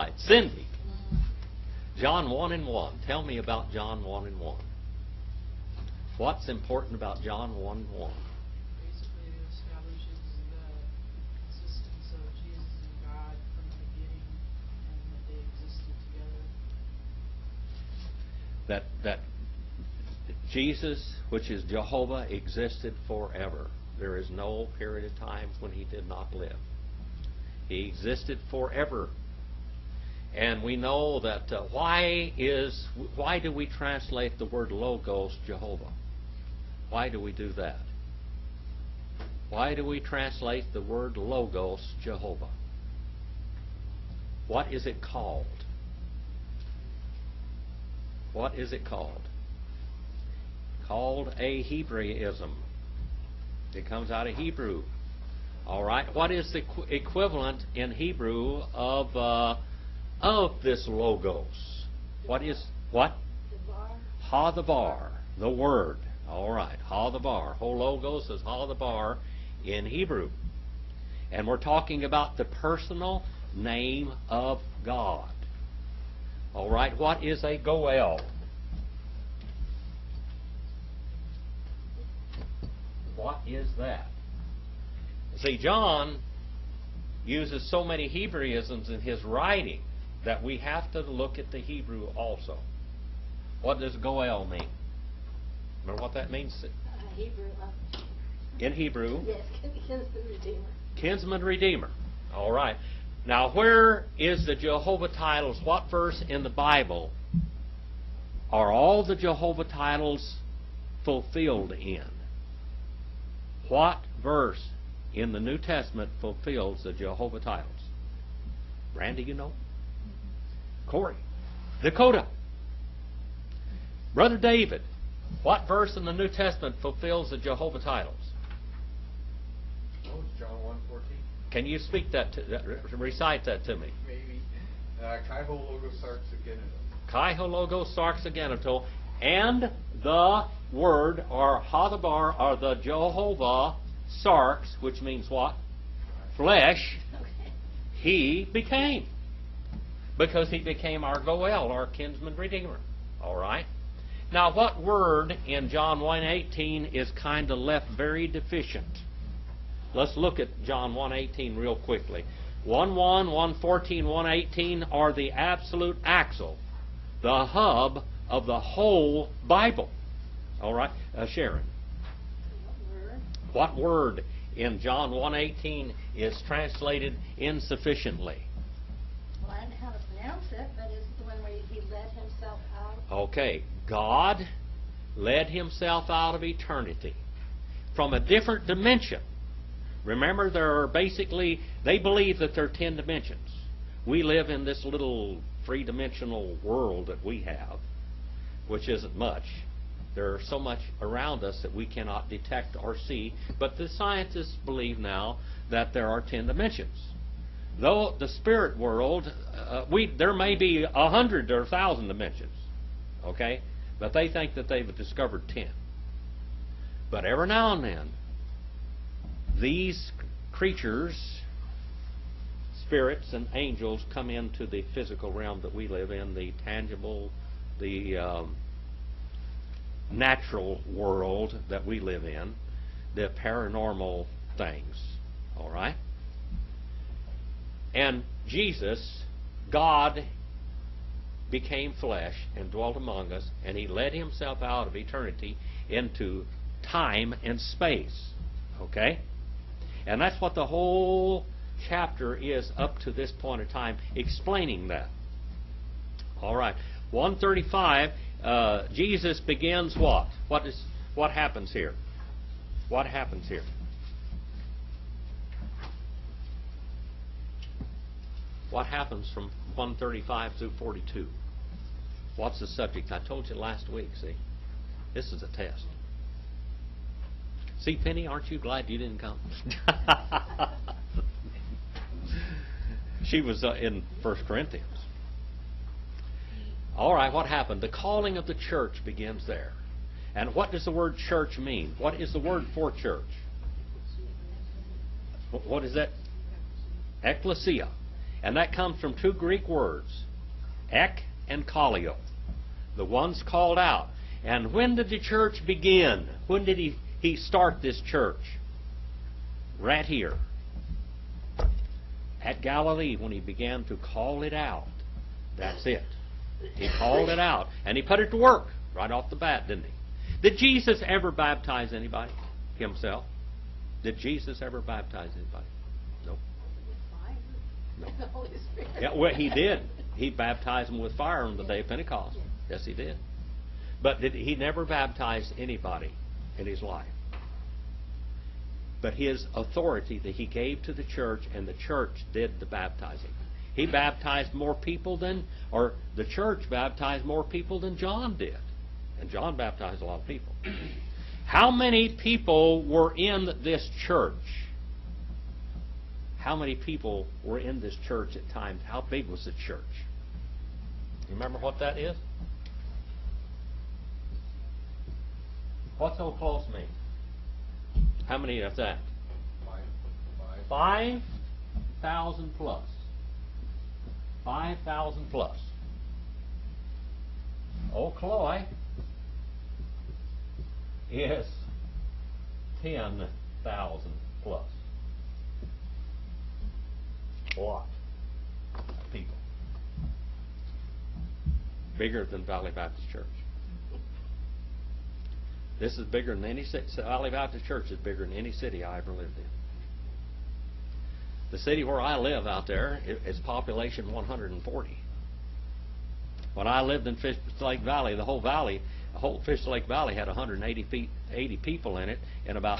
right. Cindy. John 1 and 1. Tell me about John 1 and 1. What's important about John 1 and 1? Basically, it establishes the existence of Jesus and God from the beginning, and that they existed together. That Jesus, which is Jehovah, existed forever. There is no period of time when he did not live. He existed forever. And we know that why do we translate the word logos Jehovah? Why do we do that? Why do we translate the word logos Jehovah? What is it called? What is it called? Called a Hebraism. It comes out of Hebrew. All right. What is the equivalent in Hebrew of this logos? What is what? Ha-the-bar, the word. All right. Ha-the-bar. Whole logos is ha-the-bar in Hebrew. And we're talking about the personal name of God. All right. What is a goel? What is that? See, John uses so many Hebraisms in his writing that we have to look at the Hebrew also. What does goel mean? Remember what that means? Hebrew. In Hebrew? Yes, kinsman redeemer. Kinsman redeemer. All right. Now, where is the Jehovah titles? What verse in the Bible are all the Jehovah titles fulfilled in? What verse in the New Testament fulfills the Jehovah titles? Randy, you know? Corey. Dakota. Brother David. What verse in the New Testament fulfills the Jehovah titles? Oh, it's John 1:14. Can you speak that, recite that to me? Maybe. Kai ho logos sarx agenitum. Kai ho logos sarx agenitum. And the word, or ha-the-bar, or the Jehovah sarx, which means what? Flesh. He became. Because he became our goel, our kinsman redeemer. All right? Now, what word in John 1:18 is kind of left very deficient? Let's look at John 1:18 real quickly. 1:1, 1:14, 1:18 are the absolute axle, the hub of the whole Bible. All right? Sharon. What word in John 1:18 is translated insufficiently? Well, I don't know how to pronounce it, but it's the one where he let himself out. Okay. God led himself out of eternity from a different dimension. Remember, there are basically, they believe that there are 10 dimensions. We live in this little three-dimensional world that we have, which isn't much. There's so much around us that we cannot detect or see, but the scientists believe now that there are 10 dimensions. Though the spirit world, there may be 100 or 1,000 dimensions, okay? But they think that they've discovered 10. But every now and then, these creatures, spirits and angels, come into the physical realm that we live in, the tangible, the natural world that we live in, the paranormal things. All right? And Jesus, God, became flesh and dwelt among us, and he led himself out of eternity into time and space. Okay? And that's what the whole chapter is up to this point in time, explaining that. All right. 135, Jesus begins what? What happens here? What happens here? What happens from 135 through 42? What's the subject? I told you last week, see? This is a test. See, Penny, aren't you glad you didn't come? She was in 1 Corinthians. All right, what happened? The calling of the church begins there. And what does the word church mean? What is the word for church? What is that? Ecclesia. And that comes from two Greek words, ek and kaleo. The ones called out. And when did the church begin? When did he start this church? Right here. At Galilee, when he began to call it out. That's it. He called it out. And he put it to work right off the bat, didn't he? Did Jesus ever baptize anybody? Himself? Did Jesus ever baptize anybody? No. No. The Holy Spirit. Yeah, well, he did. He baptized them with fire on the day of Pentecost. Yes, he did. But he never baptized anybody in his life. But his authority that he gave to the church, and the church did the baptizing. He baptized more people than, or the church baptized more people than John did. And John baptized a lot of people. How many people were in this church? How many people were in this church at times? How big was the church? You remember what that is? What's so close mean? How many is that? 5,000 plus. 5,000 plus. Old Cloy is 10,000 plus. A lot of people. Bigger than Valley Baptist Church. This is bigger than any city. Valley Baptist Church is bigger than any city I ever lived in. The city where I live out there is population 140. When I lived in Fish Lake Valley, the whole Fish Lake Valley had 180 people in it in about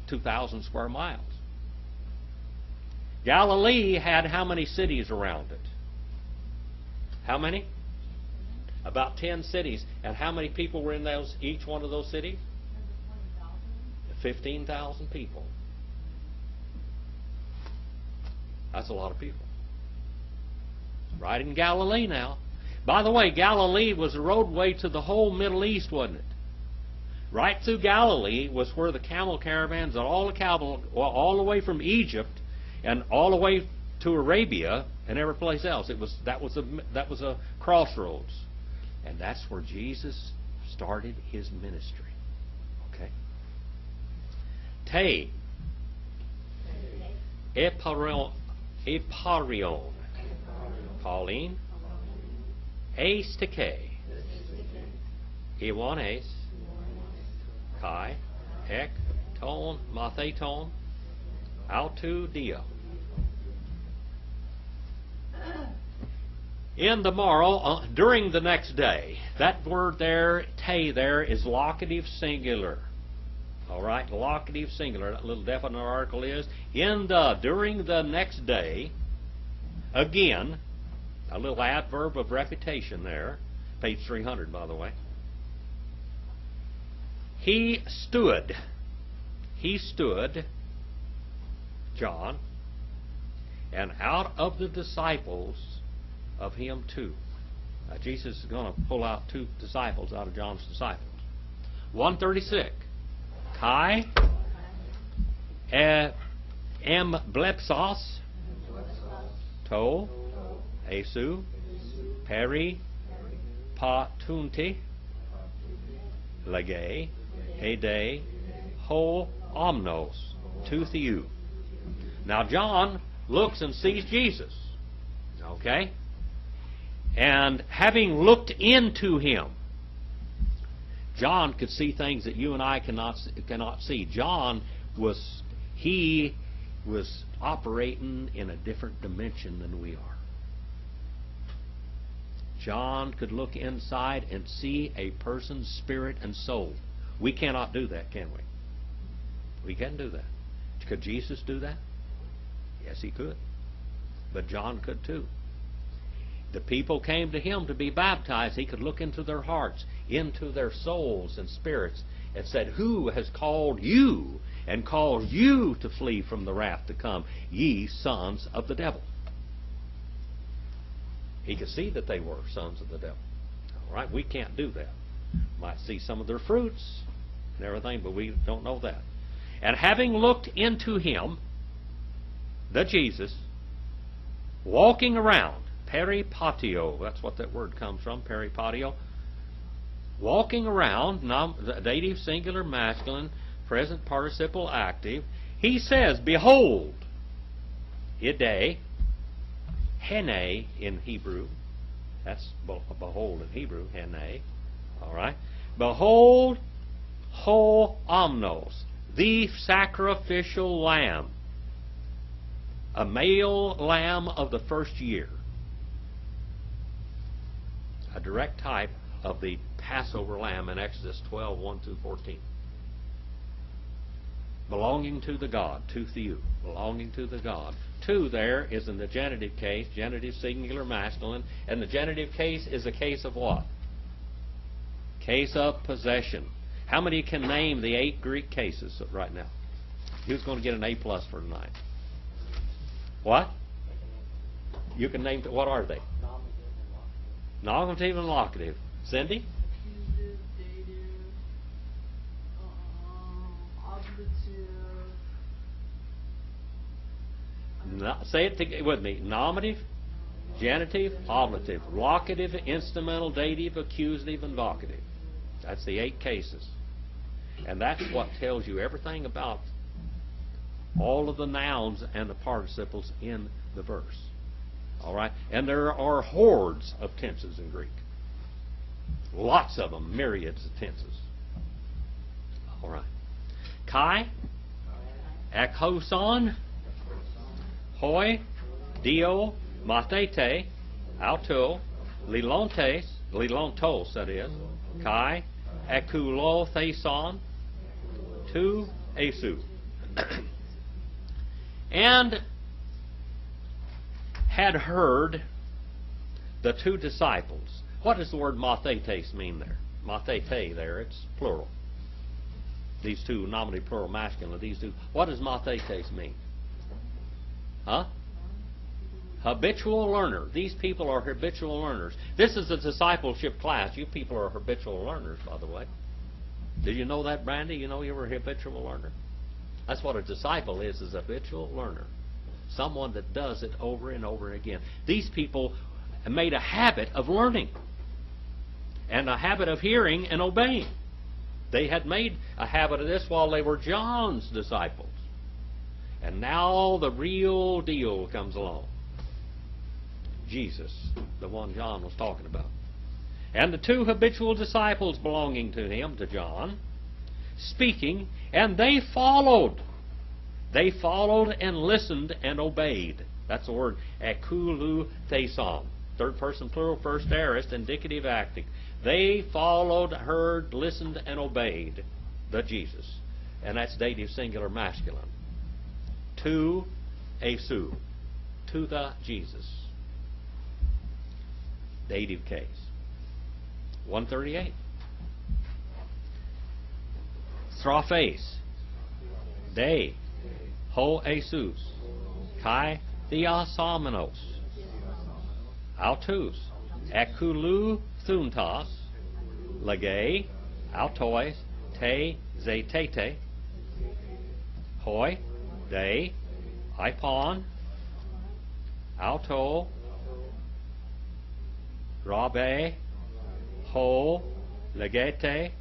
2,000 square miles. Galilee had how many cities around it? How many? About 10 cities. And how many people were in each one of those cities? 15,000 people. That's a lot of people. Right in Galilee now. By the way, Galilee was the roadway to the whole Middle East, wasn't it? Right through Galilee was where the camel caravans and all the way from Egypt and all the way to Arabia and every place else. That was a crossroads. And that's where Jesus started his ministry. Okay. Te. Eparion. Pauline. Ace to K. Ewan ace. Kai. Ek. Ton. Matheton. Autu Dio. In the morrow, during the next day. That word there, te there, is locative singular. All right, locative singular. That little definite article is during the next day. Again, a little adverb of repetition there. Page 300, by the way. He stood, John, and out of the disciples of him too. Now, Jesus is going to pull out two disciples out of John's disciples. 136. Kai em blepsos to esu peri patunti lege ede ho omnos to theou. Now John looks and sees Jesus. Okay? And having looked into him, John could see things that you and I cannot see. John was operating in a different dimension than we are. John could look inside and see a person's spirit and soul. We cannot do that, can we? We can't do that. Could Jesus do that? Yes, he could. But John could too. The people came to him to be baptized. He could look into their hearts, into their souls and spirits, and said, "Who has called you and caused you to flee from the wrath to come, ye sons of the devil?" He could see that they were sons of the devil. All right, we can't do that. Might see some of their fruits and everything, but we don't know that. And having looked into him, the Jesus, walking around, peripatio, that's what that word comes from, peripatio. Walking around, dative singular masculine, present participle active. He says, behold, ide, hene in Hebrew. That's behold in Hebrew, hene. All right. Behold, ho omnos, the sacrificial lamb, a male lamb of the first year, a direct type of the Passover lamb in Exodus 12, 1 through 14. Belonging to the God, to theou, belonging to the God. To there is in the genitive case, genitive singular masculine, and the genitive case is a case of what? Case of possession. How many can name the 8 Greek cases right now? Who's going to get an A+ for tonight? What? You can name, what are they? Nominative and locative. Cindy? Accusative, dative, oblative. Say it with me. Nominative, genitive, oblative, locative, instrumental, dative, accusative, and vocative. That's the 8 cases. And that's what tells you everything about all of the nouns and the participles in the verse. All right? And there are hordes of tenses in Greek. Lots of them, myriads of tenses. All right. Kai, ekhoson, hoi, dio, matete, auto, lilontos, that is, kai, ekulotheson, tu, esu. And had heard the 2 disciples. What does the word mathetes mean there? Mathete there, it's plural. These 2, nominative, plural, masculine, these 2. What does mathetes mean? Huh? Habitual learner. These people are habitual learners. This is a discipleship class. You people are habitual learners, by the way. Did you know that, Brandy? You know you were a habitual learner? That's what a disciple is a habitual learner. Someone that does it over and over again. These people made a habit of learning and a habit of hearing and obeying. They had made a habit of this while they were John's disciples. And now the real deal comes along. Jesus, the one John was talking about. And the 2 habitual disciples belonging to him, to John, speaking, and they followed. They followed and listened and obeyed. That's the word ekulu theson. 3rd person plural, first aorist, indicative active. They followed, heard, listened, and obeyed the Jesus. And that's dative singular masculine. To esu. To the Jesus. Dative case. 138. Strophes. De. Ho esus. Kai theosomenos. Autus. Ekulu thuntas. Lege. Autois. Te zetete. Hoi. De. Ipon. Auto. Rabe. Ho. Legete.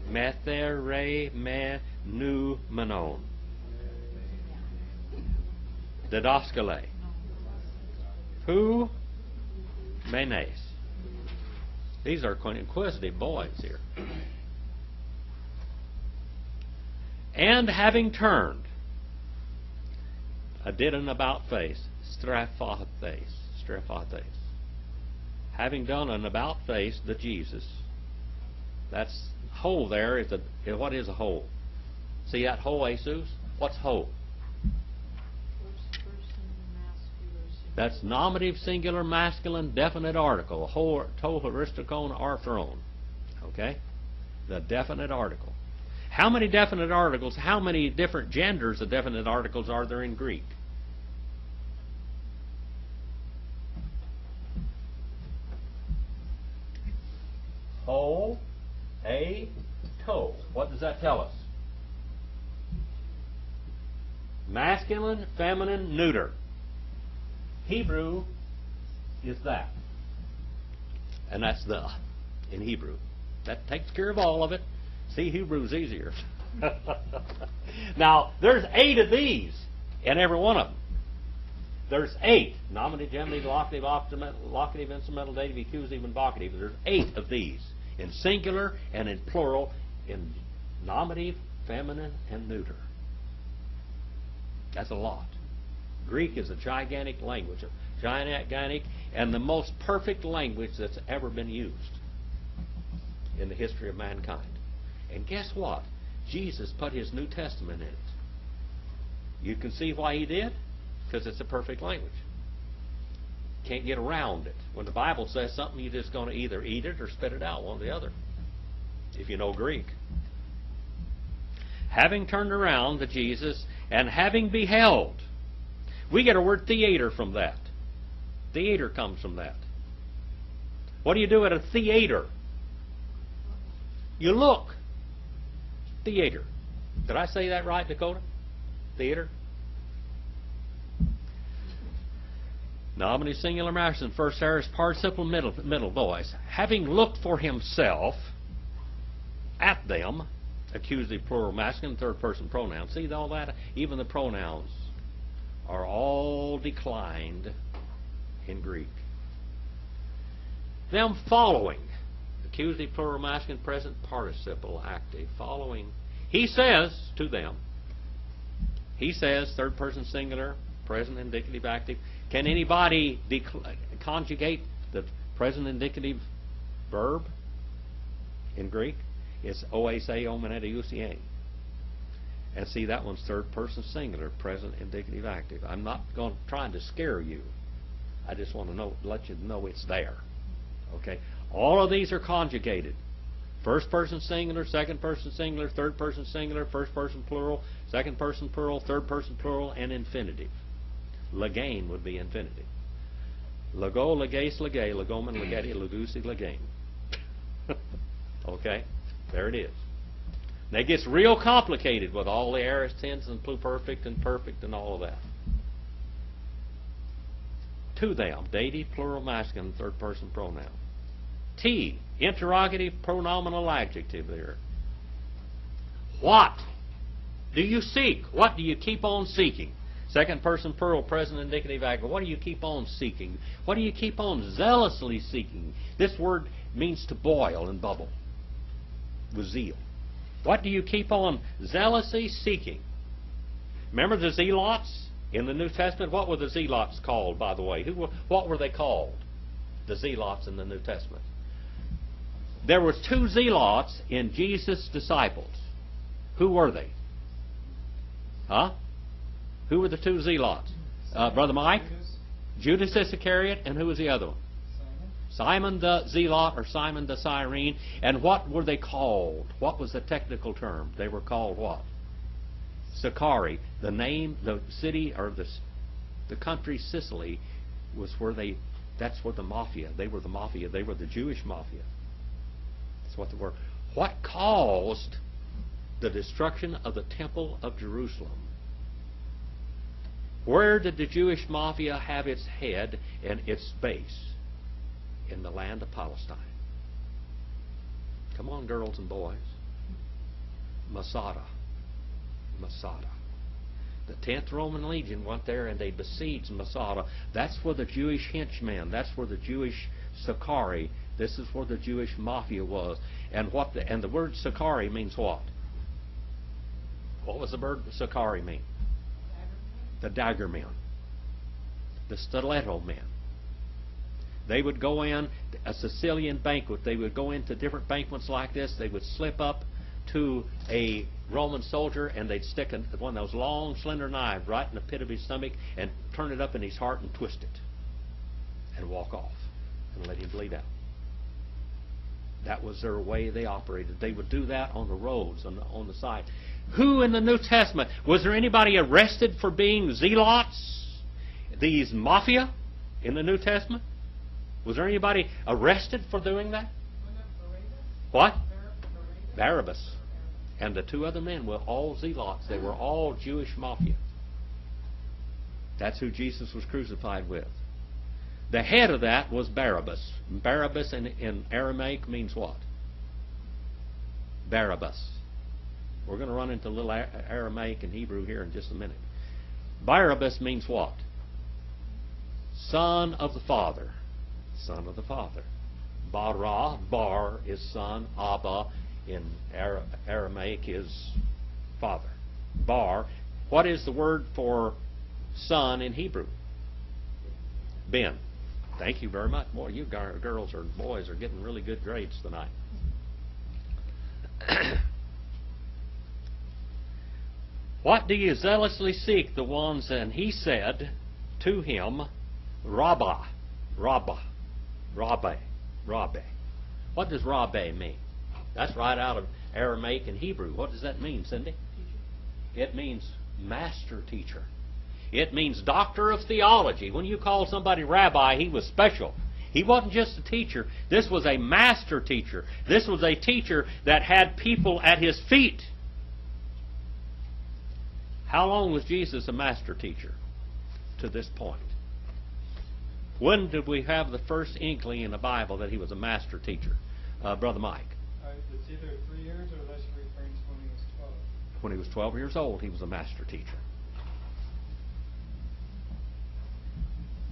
Methere me nu menon. Didaskale. Pu menes. These are inquisitive boys here. And having turned, did an about face, strephates. Having done an about face, the Jesus. That's whole there is what is a whole? See that whole esus? What's whole? First person, masculine. That's nominative singular masculine definite article. Ho aristikon arthron. Okay? The definite article. How many definite articles, how many different genders of definite articles are there in Greek? Ho, a, to. What does that tell us? Masculine, feminine, neuter. Hebrew is that. And that's the in Hebrew. That takes care of all of it. See, Hebrew's easier. Now, there's 8 of these in every one of them. There's 8. Nominative, genitive, locative, instrumental, dative, accusative, and vocative. There's 8 of these in singular and in plural, in nominative, feminine, and neuter. That's a lot. Greek is a gigantic language, gigantic, and the most perfect language that's ever been used in the history of mankind. And guess what? Jesus put his New Testament in it. You can see why he did? Because it's a perfect language. Can't get around it. When the Bible says something, you're just going to either eat it or spit it out, one or the other, if you know Greek. Having turned around to Jesus and having beheld. We get a word theater from that. Theater comes from that. What do you do at a theater? You look. Theater. Did I say that right, Dakota? Theater? Nominative, singular, masculine. First aorist participle, middle voice. Having looked for himself at them, accusative, plural, masculine, third person pronoun. See all that? Even the pronouns are all declined in Greek. Them following. Accusative, plural, masculine, present participle, active. Following. He says to them. He says, third person singular, present indicative, active. Can anybody conjugate the present indicative verb in Greek? It's oase, omeneta, uca. And see, that one's third person singular, present indicative, active. I'm not trying to scare you. I just want to let you know it's there. Okay? All of these are conjugated. First person singular, second person singular, third person singular, first person plural, second person plural, third person plural, and infinitive. Legain would be infinitive. Lego, legace, legay, legomen, legati, legusi, legain. Okay? There it is. Now it gets real complicated with all the aorist tense and pluperfect and perfect and all of that. To them, dative, plural, masculine, third person pronoun. T, interrogative, pronominal adjective there. What do you seek? What do you keep on seeking? Second person plural, present indicative, active. What do you keep on seeking? What do you keep on zealously seeking? This word means to boil and bubble with zeal. What do you keep on zealously seeking? Remember the zealots in the New Testament? What were the zealots called, by the way? What were they called? The zealots in the New Testament. There were 2 zealots in Jesus' disciples. Who were they? Huh? Who were the 2 zealots? Brother Mike? Judas Iscariot, and who was the other one? Simon the Zealot, or Simon the Cyrene. And what were they called? What was the technical term? They were called what? Sicarii. The name, the city, or the country Sicily was where that's where the mafia. They were the mafia. They were the Jewish mafia. That's what they were. What caused the destruction of the Temple of Jerusalem? Where did the Jewish mafia have its head and its base? In the land of Palestine. Come on, girls and boys. Masada. Masada. The 10th Roman Legion went there and they besieged Masada. That's where the Jewish henchmen, that's where the Jewish Sicarii, this is where the Jewish mafia was. And the word Sicarii means what? What was the word Sicarii mean? The dagger men. The stiletto men. They would go in a Sicilian banquet. They would go into different banquets like this. They would slip up to a Roman soldier and they'd stick one of those long, slender knives right in the pit of his stomach and turn it up in his heart and twist it and walk off and let him bleed out. That was their way they operated. They would do that on the roads, on the side. Who in the New Testament? Was there anybody arrested for being zealots? These mafia in the New Testament? Was there anybody arrested for doing that? What? Barabbas. And the 2 other men were all zealots. They were all Jewish mafia. That's who Jesus was crucified with. The head of that was Barabbas. Barabbas in Aramaic means what? Barabbas. We're going to run into a little Aramaic and Hebrew here in just a minute. Barabbas means what? Son of the Father. Son of the Father. Bara, bar is son. Abba in Aramaic is father. Bar. What is the word for son in Hebrew? Ben. Thank you very much. Boy, you girls or boys are getting really good grades tonight. What do you zealously seek the ones? And he said to him, Rabbi, Rabbi, Rabbi, Rabbi. What does Rabbi mean? That's right out of Aramaic and Hebrew. What does that mean, Cindy? It means master teacher. It means doctor of theology. When you call somebody rabbi, he was special. He wasn't just a teacher. This was a master teacher. This was a teacher that had people at his feet. How long was Jesus a master teacher? To this point. When did we have the first inkling in the Bible that he was a master teacher? Brother Mike. It's either 3 years or unless you're referring to when he was 12. When he was 12 years old, he was a master teacher.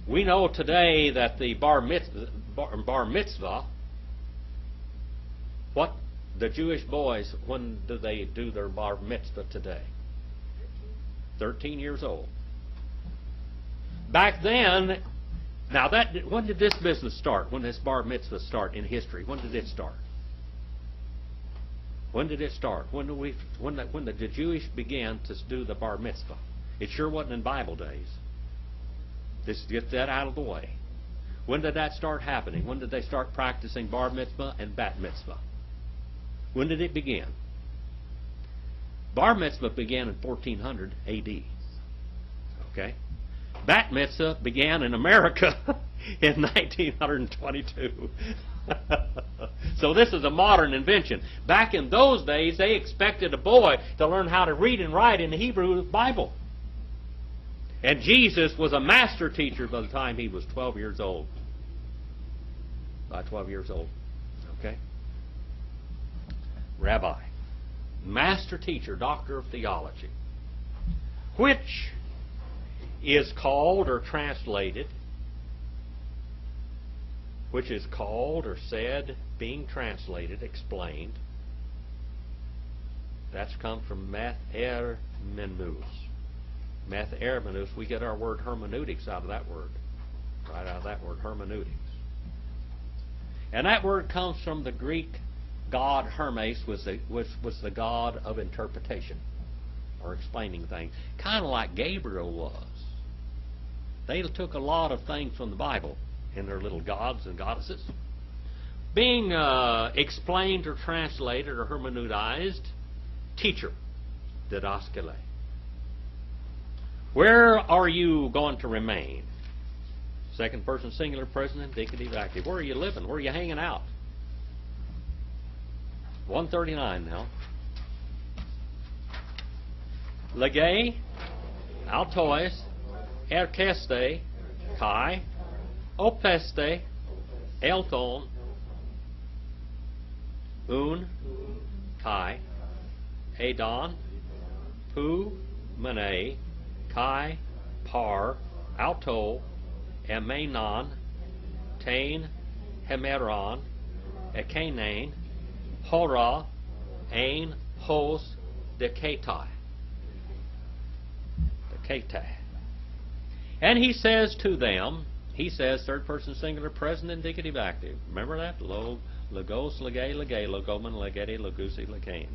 We know today that the bar mitzvah, what the Jewish boys, when do they do their bar mitzvah today? 13 years old. Back then, now when did this business start? When this bar mitzvah start in history? When did it start? When did it start? When the Jewish began to do the bar mitzvah? It sure wasn't in Bible days. Just get that out of the way. When did that start happening? When did they start practicing bar mitzvah and bat mitzvah? When did it begin? Bar mitzvah began in 1400 A.D. Okay? Bat mitzvah began in America in 1922. So this is a modern invention. Back in those days, they expected a boy to learn how to read and write in the Hebrew Bible. And Jesus was a master teacher by the time he was 12 years old. By 12 years old. Okay? Rabbi. Master teacher, doctor of theology. Which is called or translated, which is called or said, being translated, explained. That's come from Math-er-menus. Math-er-menus, we get our word hermeneutics out of that word. Right out of that word, hermeneutics. And that word comes from the Greek god Hermes, was the god of interpretation, or explaining things. Kind of like Gabriel was. They took a lot of things from the Bible in their little gods and goddesses. Being explained or translated or hermeneutized, teacher, didaskale. Where are you going to remain? Second person singular, present, indicative, active. Where are you living? Where are you hanging out? 139 now. Legay, altois, erkeste, kai, opeste, elton, un, kai, adon, pu, mene, kai, par, alto, emenon, tain, hemeron, ekanain, hora, ain, hos, deketai. Deketai. And he says to them, he says, third person singular, present, indicative, active. Remember that? Logos, legay, legay, logomen, legete, logusi, legain.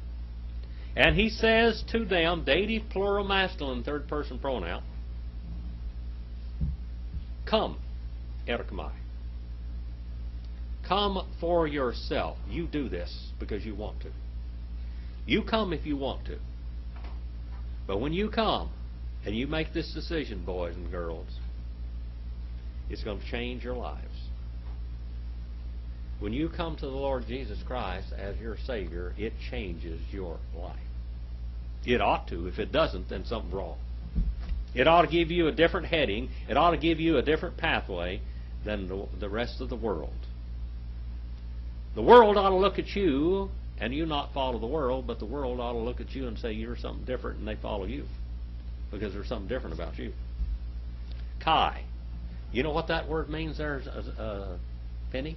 And he says to them, dative, plural, masculine, third person pronoun, come, erkamai. Come for yourself. You do this because you want to. You come if you want to. But when you come and you make this decision, boys and girls, it's going to change your lives. When you come to the Lord Jesus Christ as your Savior, it changes your life. It ought to. If it doesn't, then something's wrong. It ought to give you a different heading. It ought to give you a different pathway than the rest of the world. The world ought to look at you and you not follow the world, but the world ought to look at you and say you're something different, and they follow you because there's something different about you. Kai. You know what that word means there, Penny?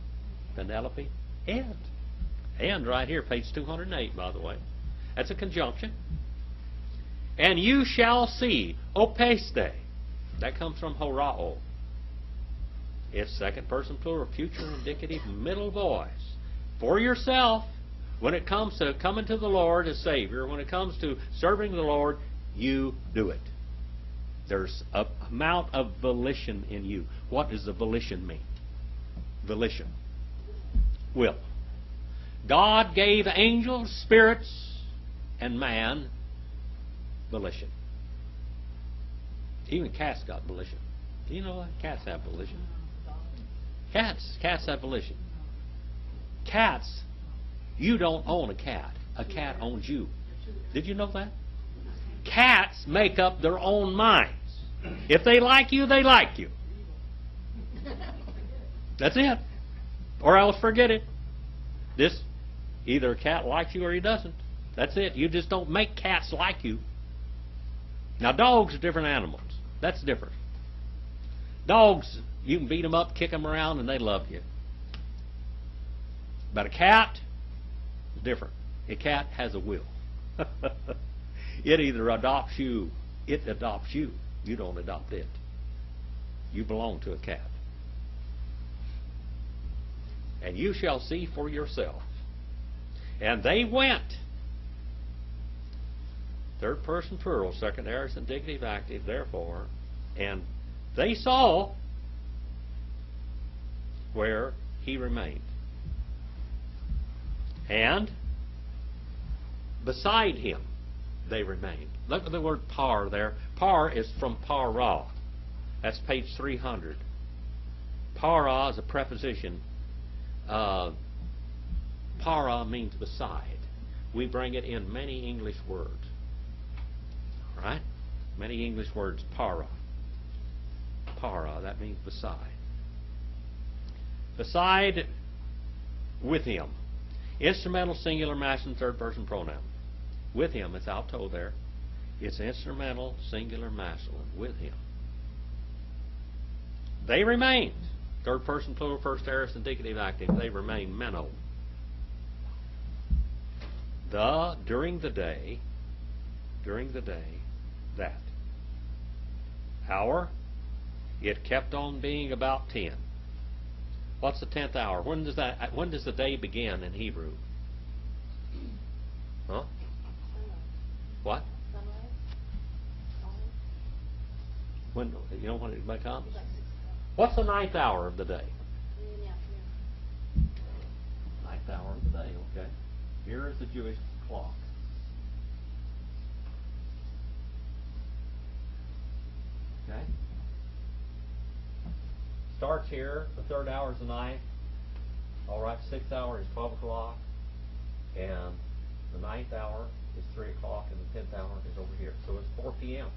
Penelope? And right here, page 208, by the way. That's a conjunction. And you shall see, opeste. That comes from horao. It's second person plural, future indicative, middle voice. For yourself, when it comes to coming to the Lord as Savior, when it comes to serving the Lord, you do it. There's an amount of volition in you. What does the volition mean? Volition. Will. God gave angels, spirits, and man volition. Even cats got volition. Do you know that? Cats have volition. Cats have volition. Cats, you don't own a cat. A cat owns you. Did you know that? Cats make up their own minds. If they like you, they like you. That's it. Or else forget it. Either a cat likes you or he doesn't. That's it. You just don't make cats like you. Now, dogs are different animals. That's different. Dogs, you can beat them up, kick them around, and they love you. But a cat is different. A cat has a will. It either adopts you, it adopts you. You don't adopt it. You belong to a cat. And you shall see for yourself. And they went. Third person plural, second aorist indicative active, therefore. And they saw where he remained. And beside him they remained. Look at the word par there. Par is from para. That's page 300. Para is a preposition. Para means beside. We bring it in many English words. All right? Many English words, para. Para, that means beside. Beside, with him. Instrumental, singular, masculine, third person pronoun. With him, it's auto there. It's instrumental, singular, masculine. With him. They remained. Third person plural, first aorist indicative active. They remain meno. During the day, that hour, it kept on being about 10. What's the 10th hour? When does the day begin in Hebrew? Huh? What? When when it becomes? What's the 9th hour of the day? 9th hour of the day, okay. Here is the Jewish clock. Okay? Starts here, the 3rd hour is the 9th. All right, 6th hour is 12 o'clock. And the 9th hour is 3 o'clock, and the 10th hour is over here. So it's 4 p.m.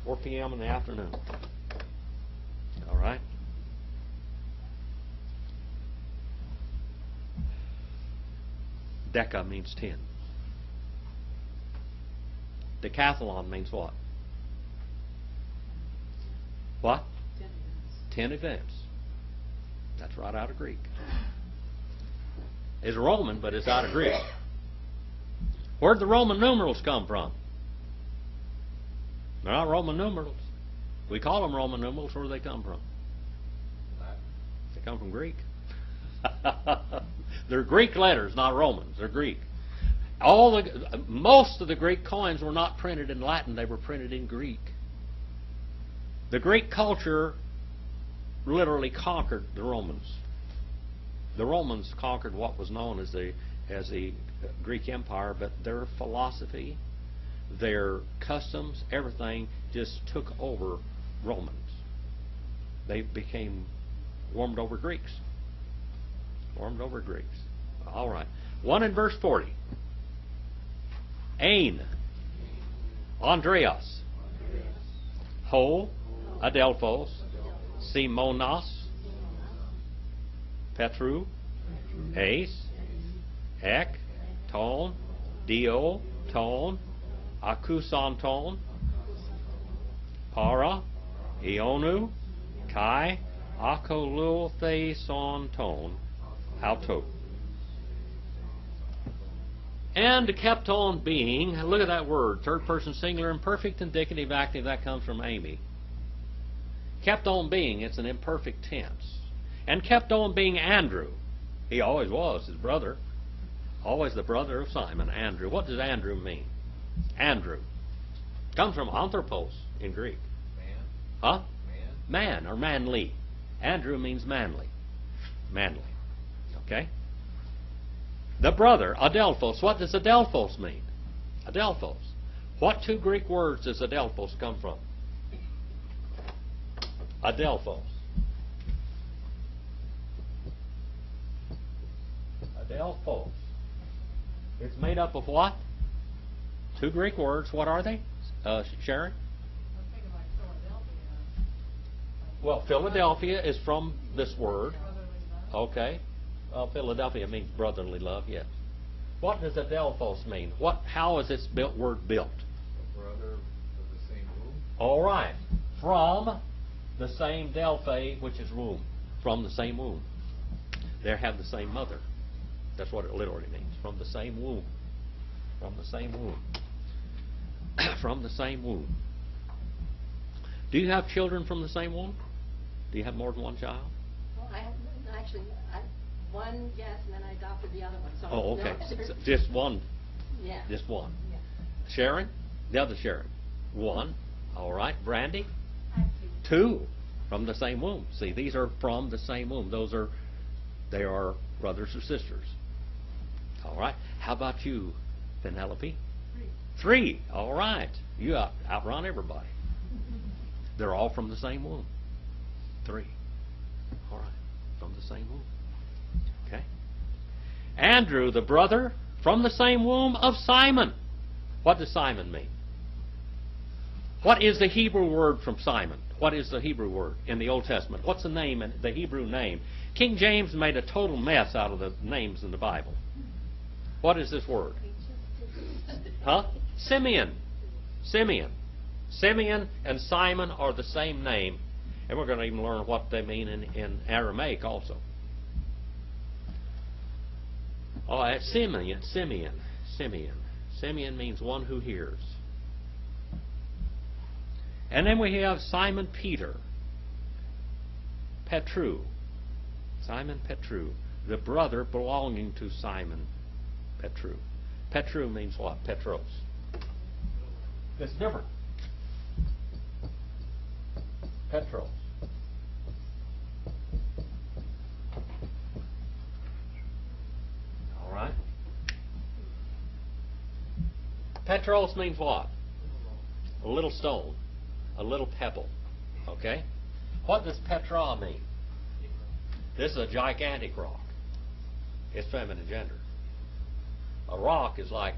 4 p.m. in the afternoon. All right? Deca means 10. Decathlon means what? What? 10 events. That's right out of Greek. It's Roman, but it's out of Greek. Where'd the Roman numerals come from? They're not Roman numerals. We call them Roman numerals. Where do they come from? They come from Greek. They're Greek letters, not Romans. They're Greek. Most of the Greek coins were not printed in Latin. They were printed in Greek. The Greek culture literally conquered the Romans. The Romans conquered what was known as the Greek Empire, but their philosophy, their customs, everything just took over Romans. They became warmed over Greeks. Warmed over Greeks. All right. 1 in verse 40. Ain. Andreas. Ho. Adelphos. Simonos. Petru, Ace, Ek, Ton, Dio, Ton, Akusanton, Para, Ionu, Kai, Akolultheson Ton, Auto. And kept on being, look at that word, third person singular, imperfect, indicative, active, that comes from Amy. Kept on being, it's an imperfect tense. And kept on being Andrew. He always was his brother. Always the brother of Simon, Andrew. What does Andrew mean? Andrew. Comes from anthropos in Greek. Man. Huh? Man. Man or manly. Andrew means manly. Manly. Okay? The brother, adelphos. What does adelphos mean? Adelphos. What two Greek words does adelphos come from? Adelphos. Adelphos. It's made up of what? Two Greek words. What are they? Sharon? I'm thinking like Philadelphia. Well, Philadelphia is from this word. Brotherly love. Okay. Philadelphia means brotherly love, yes. What does adelphos mean? How is this word built? A brother of the same womb. All right. From the same Delphi, which is womb. From the same womb. They have the same mother. That's what it literally means. From the same womb. From the same womb. From the same womb. Do you have children from the same womb? Do you have more than one child? Well, I have, actually, one, yes, and then I adopted the other one. So Oh, okay. no, there's- Just one. Yeah. Just one. Yeah. Sharon? The other Sharon? One. All right. Brandy? I have two. Two. From the same womb. See, these are from the same womb. They are brothers or sisters. All right. How about you, Penelope? Three. All right. You outrun everybody. They're all from the same womb. Three. All right. From the same womb. Okay. Andrew, the brother, from the same womb of Simon. What does Simon mean? What is the Hebrew word from Simon? What is the Hebrew word in the Old Testament? What's the name, the Hebrew name? King James made a total mess out of the names in the Bible. What is this word? Huh? Simeon. Simeon. Simeon and Simon are the same name. And we're going to even learn what they mean in Aramaic also. Oh, that's Simeon. Simeon. Simeon. Simeon means one who hears. And then we have Simon Peter. Petru. Simon Petru. The brother belonging to Simon Petru. Petru means what? Petros. It's different. Petros. All right. Petros means what? A little stone. A little pebble. Okay? What does Petra mean? This is a gigantic rock. It's feminine gender. A rock is like,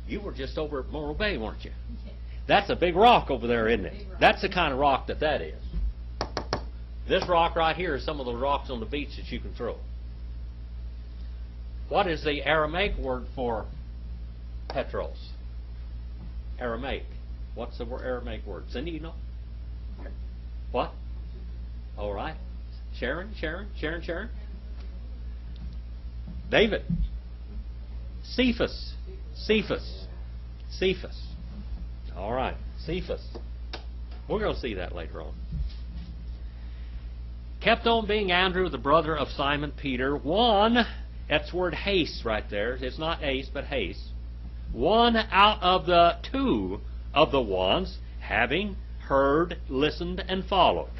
you were just over at Morro Bay, weren't you? That's a big rock over there, isn't it? That's the kind of rock that is. This rock right here is some of those rocks on the beach that you can throw. What is the Aramaic word for Petros? Aramaic. What's the Aramaic word? Cindy, you know? What? All right. Sharon. David. Cephas. All right. Cephas. We're going to see that later on. Kept on being Andrew, the brother of Simon Peter. One, that's the word haste right there. It's not ace, but haste. One out of the two of the ones having heard, listened, and followed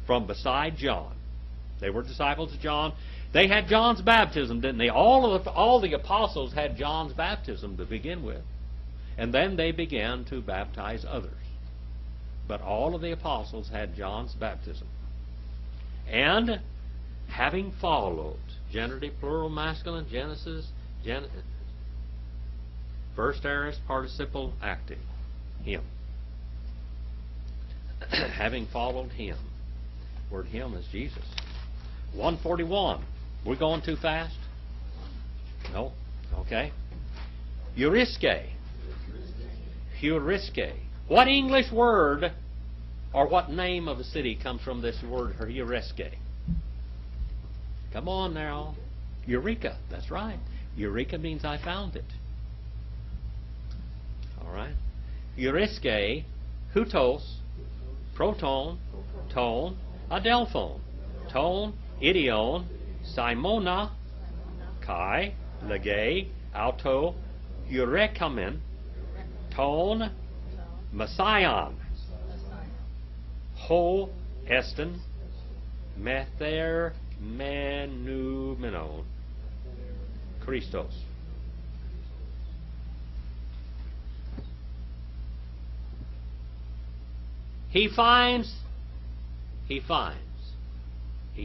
from beside John. They were disciples of John. They had John's baptism, didn't they? All the apostles had John's baptism to begin with. And then they began to baptize others. But all of the apostles had John's baptism. And having followed, genitive, plural, masculine, Genesis, first aorist, participle, active, him. Having followed him. Word him is Jesus. 141. We're going too fast? No? Okay. Euriske. Euriske. What English word or what name of a city comes from this word Euriske? Come on now. Eureka. That's right. Eureka means I found it. All right. Euriske, hutos, proton, tone, adelphone, tone, idion, simona, kai, lege, auto, eurekamen, tone, mession, ho, estin, mether, menumenon, Christos. He finds, he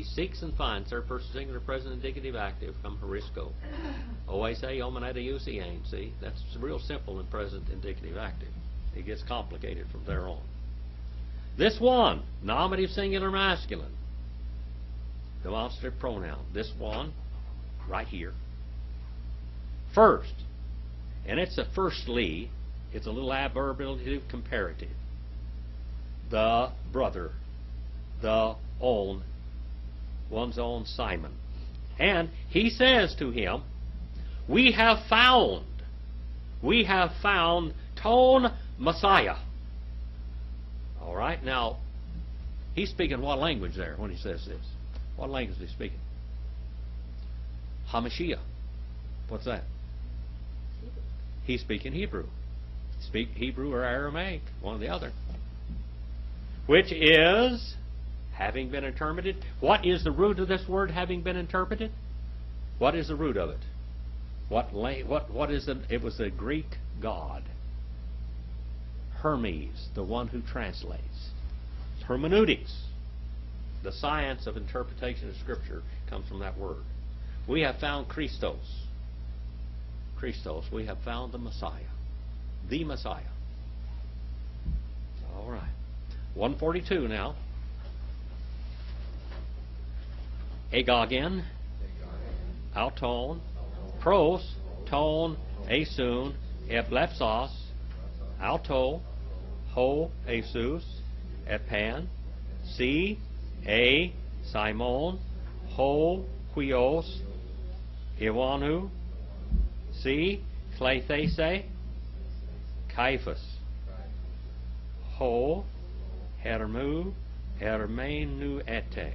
seeks and finds, third person singular present indicative active from horisko. Oase, omenata, usiane. See, that's real simple in present indicative active. It gets complicated from there on. This one, nominative singular masculine, demonstrative pronoun. This one, right here. First, and it's a firstly, it's a little adverbial comparative. The brother, the own, one's own Simon. And he says to him, we have found Tone Messiah. All right, now, he's speaking what language there when he says this? What language is he speaking? Hamashiach. What's that? He's speaking Hebrew. Speak Hebrew or Aramaic, one or the other. Which is, having been interpreted. What is the root of this word, having been interpreted? What is the root of it? What is it? It was a Greek god. Hermes, the one who translates. Hermeneutics, the science of interpretation of Scripture, comes from that word. We have found Christos. Christos, we have found the Messiah. The Messiah. All right. 142 now. Agogen, auton, pros, ton, asun, eblepsos, auto, ho, asus, epan, si, a, simon, ho, quios, iwanu, si, kleithese, Caiaphas, ho, hermu, hermenu ete,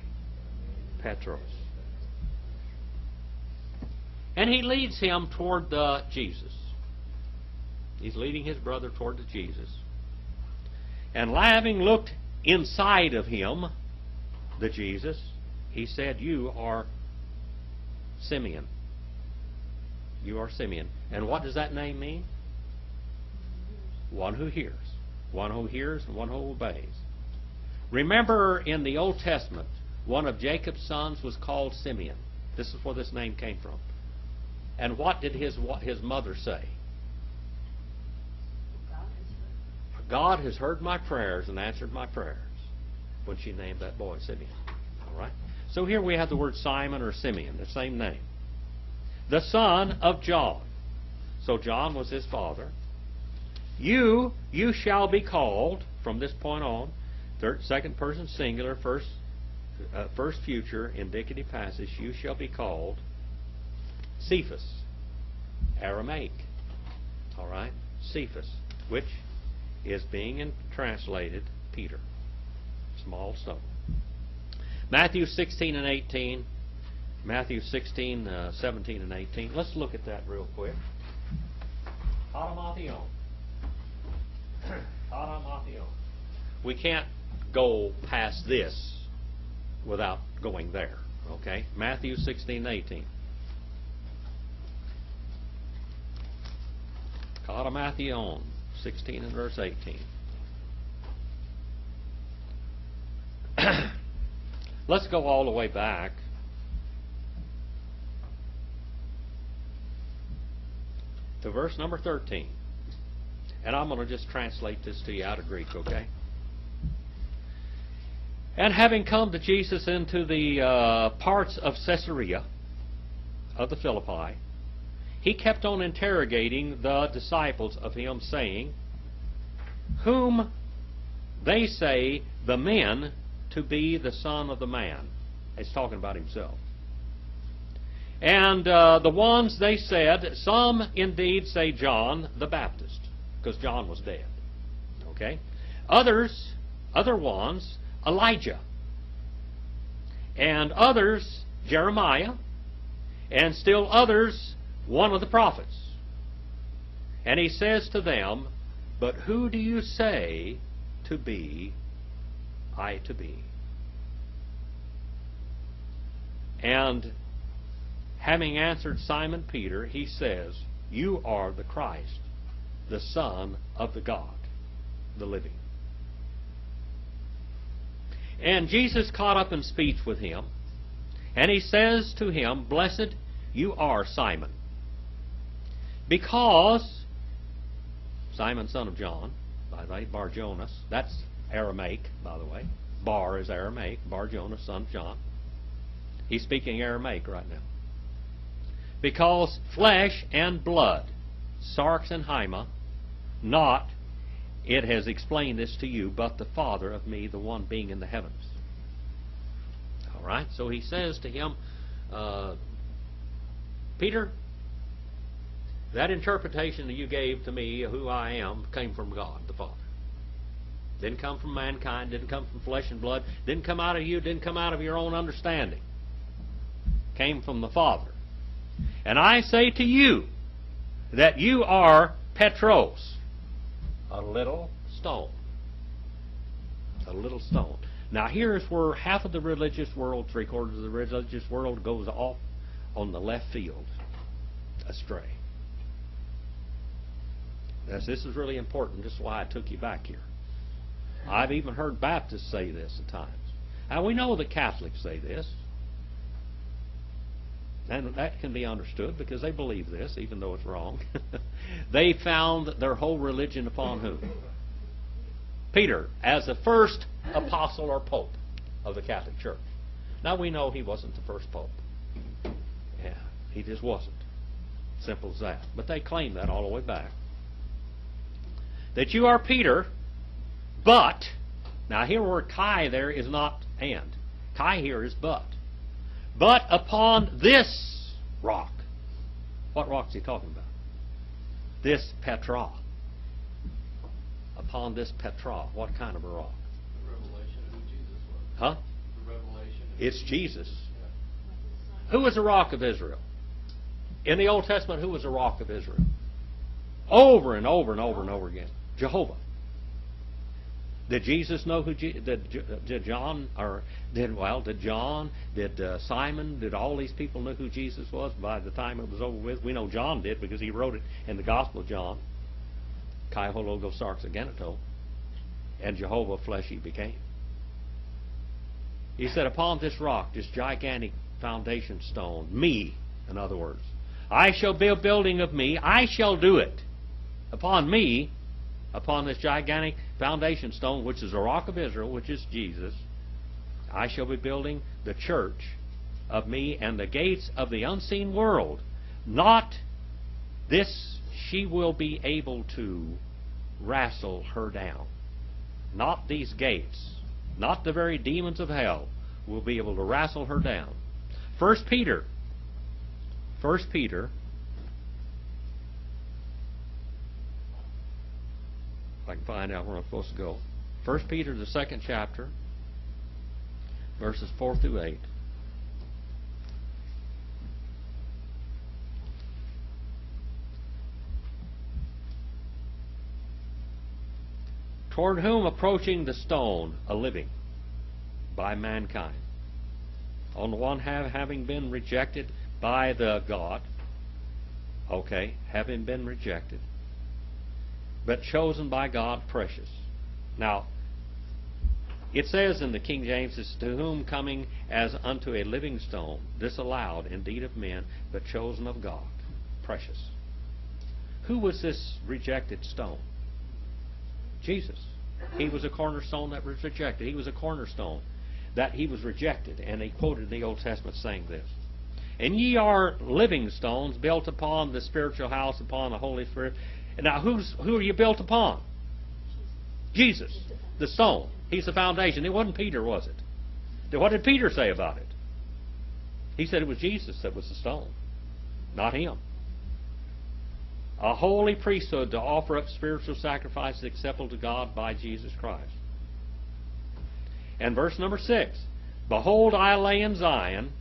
Petros. And he leads him toward the Jesus. He's leading his brother toward the Jesus. And having looked inside of him, the Jesus, he said, you are Simeon. You are Simeon. And what does that name mean? One who hears. One who hears and one who obeys. Remember in the Old Testament, one of Jacob's sons was called Simeon. This is where this name came from. And what did his mother say? God has heard my prayers and answered my prayers, when she named that boy Simeon. All right? So here we have the word Simon or Simeon, the same name. The son of John. So John was his father. You shall be called, from this point on, second person singular, first future, indicative passage, you shall be called Cephas, Aramaic. All right? Cephas, which is being translated Peter. Small stone. Matthew 16 and 18. Matthew 16, 17 and 18. Let's look at that real quick. Automathion. Automathion. We can't go past this without going there. Okay? Matthew 16 and 18. Automathion. 16 and verse 18. Let's go all the way back to verse number 13. And I'm going to just translate this to you out of Greek, okay? And having come to Jesus into the parts of Caesarea of the Philippi, he kept on interrogating the disciples of him, saying, whom they say the men to be the Son of the Man. He's talking about himself. And the ones they said, some indeed say John the Baptist, because John was dead. Okay? Other ones, Elijah. And others, Jeremiah. And still others, one of the prophets. And he says to them, but who do you say to be I to be? And having answered Simon Peter, he says, you are the Christ, the Son of the God, the living. And Jesus caught up in speech with him, and he says to him, blessed you are, Simon, because Simon, son of John, by the way, Bar Jonas, that's Aramaic, by the way. Bar is Aramaic, Bar Jonas, son of John. He's speaking Aramaic right now. Because flesh and blood, sarx and hyma, not, it has explained this to you, but the Father of me, the one being in the heavens. All right, so he says to him, Peter, that interpretation that you gave to me of who I am came from God, the Father. Didn't come from mankind, didn't come from flesh and blood, didn't come out of you, didn't come out of your own understanding. Came from the Father. And I say to you that you are Petros, a little stone. A little stone. Now here's where half of the religious world, three-quarters of the religious world goes off on the left field, astray. This is really important. This is why I took you back here. I've even heard Baptists say this at times. Now we know that Catholics say this. And that can be understood because they believe this, even though it's wrong. They found their whole religion upon who? Peter, as the first apostle or pope of the Catholic Church. Now we know he wasn't the first pope. Yeah, he just wasn't. Simple as that. But they claim that all the way back. That you are Peter, but, now here where Kai there is not and. Kai here is but. But upon this rock. What rock is he talking about? This Petra. Upon this Petra. What kind of a rock? The revelation of who Jesus was. Huh? The revelation of It's Jesus. Yeah. Who was the rock of Israel? In the Old Testament, who was the rock of Israel? Over and over and over and over again. Jehovah. Did Jesus know who did John or did John, did Simon, did all these people know who Jesus was by the time it was over with? We know John did because he wrote it in the Gospel of John. Kai ho logos sarx agenitos, and Jehovah flesh he became. He said, upon this rock, this gigantic foundation stone, me, in other words, I shall build a building of me, I shall do it. Upon me, upon this gigantic foundation stone, which is the rock of Israel, which is Jesus, I shall be building the church of me, and the gates of the unseen world, not this, she will be able to wrestle her down. Not these gates, not the very demons of hell will be able to wrestle her down. 1 Peter, if I can find out where I'm supposed to go. 1 Peter, the 2nd chapter, verses 4 through 8. Toward whom approaching the stone, a living, by mankind. On the one hand, having been rejected by the God, okay, having been rejected, but chosen by God, precious. Now, it says in the King James, it's to whom coming as unto a living stone, disallowed indeed of men, but chosen of God, precious. Who was this rejected stone? Jesus. He was a cornerstone that was rejected. He was a cornerstone. that he was rejected. And he quoted the Old Testament saying this. And ye are living stones built upon the spiritual house, upon the Holy Spirit. Now, who are you built upon? Jesus, the stone. He's the foundation. It wasn't Peter, was it? Then what did Peter say about it? He said it was Jesus that was the stone, not him. A holy priesthood to offer up spiritual sacrifices acceptable to God by Jesus Christ. And verse number 6. Behold, I lay in Zion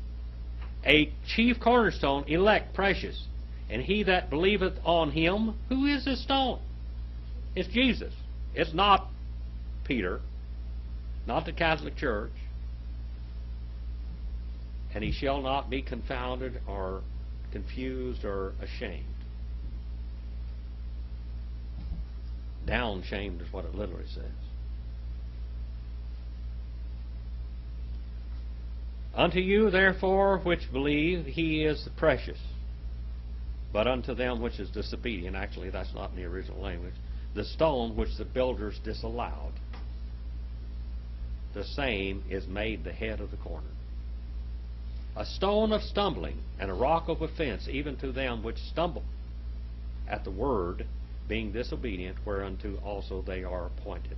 a chief cornerstone, elect, precious. And he that believeth on him, who is this stone? It's Jesus. It's not Peter, not the Catholic Church. And he shall not be confounded or confused or ashamed. Down shamed is what it literally says. Unto you, therefore, which believe, he is precious. But unto them which is disobedient, actually that's not in the original language, the stone which the builders disallowed, the same is made the head of the corner. A stone of stumbling and a rock of offense, even to them which stumble at the word, being disobedient, whereunto also they are appointed.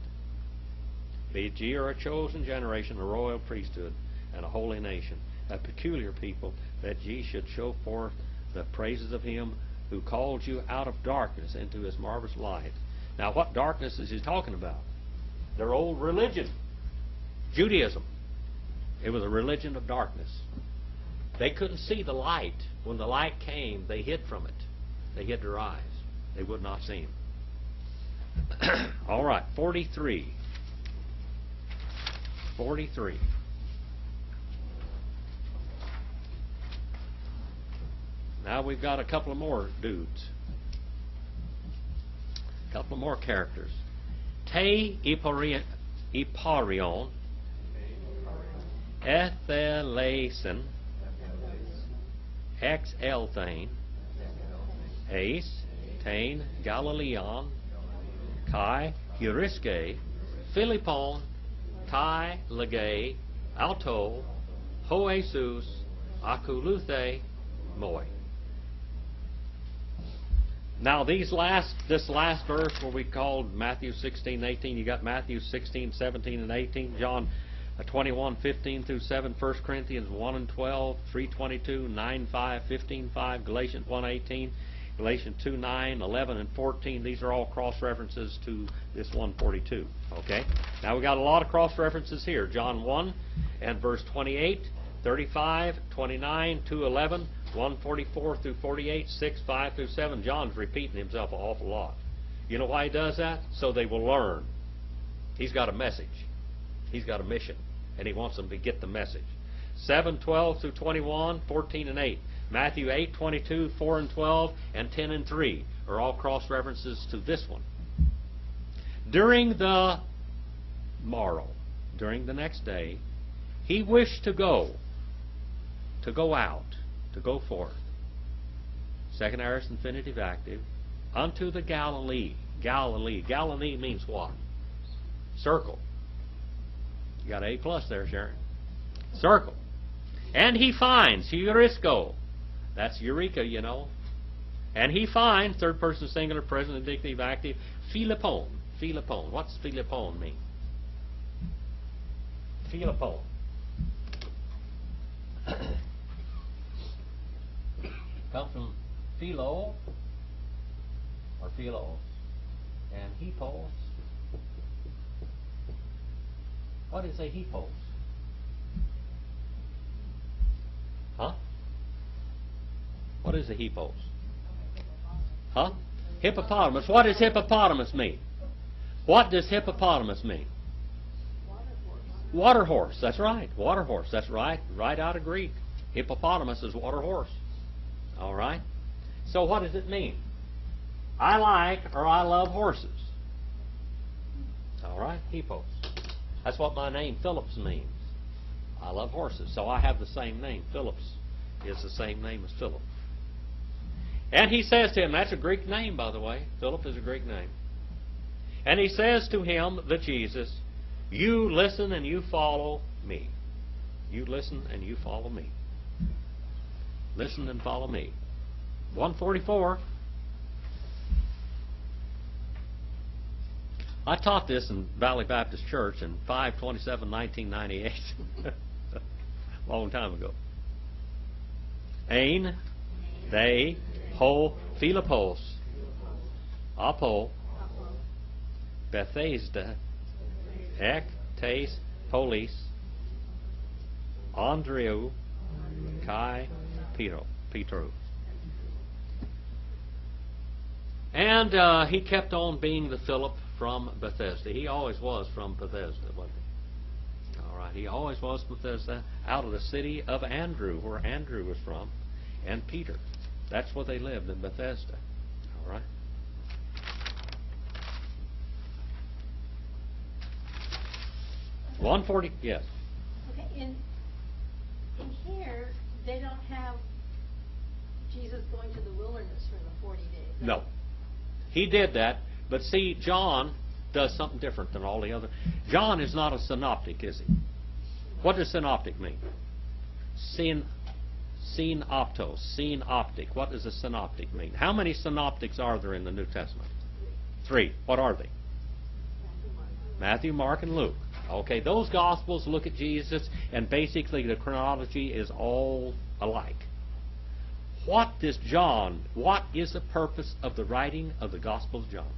But ye are a chosen generation, a royal priesthood, and a holy nation, a peculiar people, that ye should show forth the praises of him who called you out of darkness into his marvelous light. Now, what darkness is he talking about? Their old religion, Judaism. It was a religion of darkness. They couldn't see the light. When the light came, they hid from it. They hid their eyes. They would not see him. All right, 43. 43. Now we've got a couple of more dudes. A couple of more characters. Te Iparion, Ethelason, Ex Elthane, Ace, Tain, Galileon, Kai, Huriske, Philippon, Tai, Legay, Alto, Hoesus, Akuluthe, Moi. Now this last verse where we called Matthew 16, 18, you got Matthew 16, 17, and 18, John 21, 15 through 7, 1 Corinthians 1 and 12, 3:22, 9, 5, 15, 5, Galatians 1, 18, Galatians 2, 9, 11, and 14. These are all cross-references to this 142. Okay? Now we got a lot of cross-references here. John 1 and verse 28, 35, 29, 2:11, 144 through 48, 6, 5 through 7. John's repeating himself an awful lot. You know why he does that? So they will learn. He's got a message. He's got a mission. And he wants them to get the message. 7, 12 through 21, 14 and 8. Matthew 8, 22, 4 and 12, and 10 and 3 are all cross-references to this one. During the morrow, during the next day, he wished to go out, to go forth. Second aorist infinitive active, unto the Galilee. Galilee. Galilee means what? Circle. You got A plus there, Sharon. Circle. And he finds, Eurisco. That's Eureka, you know. And he finds, third person singular, present indicative active, Philippon. Philippon. What's Philippon mean? Philippon. Comes from philo or philos and hippos. What is a hippos? Huh? What is a hippos? Huh? Hippopotamus. What does hippopotamus mean? What does hippopotamus mean? Water horse. That's right. Water horse. That's right. Right out of Greek. Hippopotamus is water horse. All right. So what does it mean? I like or I love horses. All right. Hippos. That's what my name Phillips means. I love horses. So I have the same name. Phillips is the same name as Philip. And he says to him, that's a Greek name, by the way. Philip is a Greek name. And he says to him, the Jesus, you listen and you follow me. You listen and you follow me. Listen and follow me. 144. I taught this in Valley Baptist Church in 5/27/1998. A long time ago. Ein, they, ho, Philippos, apo, Bethesda, ek, tes, polis, Andreu, kai, Petro. And he kept on being the Philip from Bethesda. He always was from Bethesda, wasn't he? All right, he always was from Bethesda, out of the city of Andrew, where Andrew was from, and Peter. That's where they lived, in Bethesda. All right. Okay. 140, yes. Okay, in here, they don't have Jesus going to the wilderness for the 40 days. No. He did that, but see, John does something different than all the other. John is not a synoptic, is he? What does synoptic mean? Synoptic. What does a synoptic mean? How many synoptics are there in the New Testament? 3. What are they? Matthew, Mark, and Luke. Okay, those Gospels look at Jesus, and basically the chronology is all alike. What is the purpose of the writing of the Gospel of John?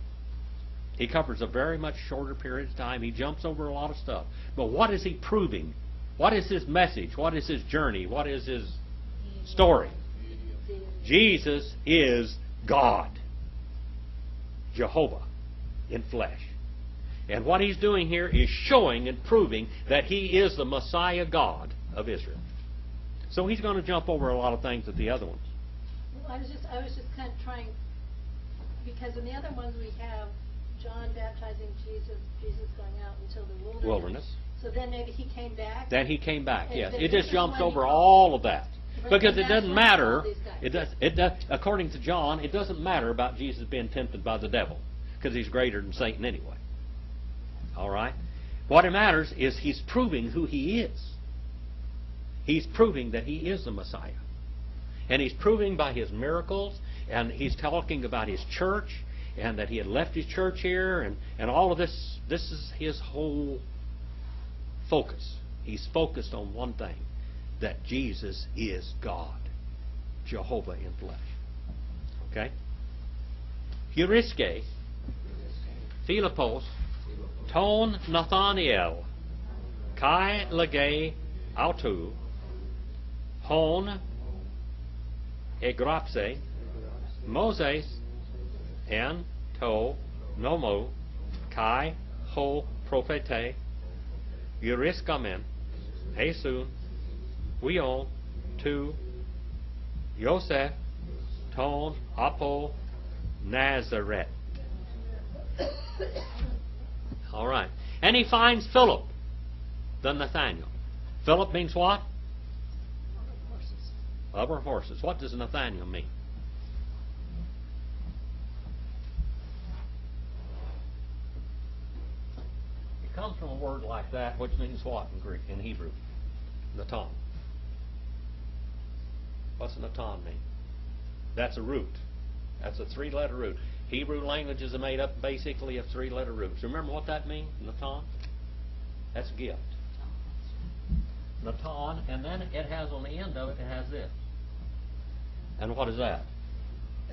He covers a very much shorter period of time. He jumps over a lot of stuff. But what is he proving? What is his message? What is his journey? What is his story? Jesus is God. Jehovah in flesh. And what he's doing here is showing and proving that he is the Messiah God of Israel. So he's going to jump over a lot of things that the other ones. Well, I was just kind of trying, because in the other ones we have John baptizing Jesus going out until the wilderness. So then maybe he came back. Then he came back, yes. then It this just is jumps when over he- all of that. But Because then it that's doesn't when he matter, called these guys. according to John, it doesn't matter about Jesus being tempted by the devil, because he's greater than Satan anyway. All right? What it matters is he's proving who he is. He's proving that he is the Messiah. And he's proving by his miracles, and he's talking about his church, and that he had left his church here, and all of this. This is his whole focus. He's focused on one thing, that Jesus is God, Jehovah in flesh. Okay? Heuriske, Philippos, ton Nathanael, kai lege autu, hon egrapse, Moses, en to nomo, kai ho prophete, euriskamen, Hesun, Wion, tu, Yosef, ton apo Nazareth. All right. And he finds Philip, the Nathaniel. Philip means what? Lover of horses. What does Nathaniel mean? It comes from a word like that, which means what in Greek, in Hebrew? Natan. What's Natan mean? That's a root. That's a 3-letter root. Hebrew languages are made up basically of 3-letter roots. Remember what that means, Natan? That's gift. Natan, and then it has on the end of it, it has this. And what is that?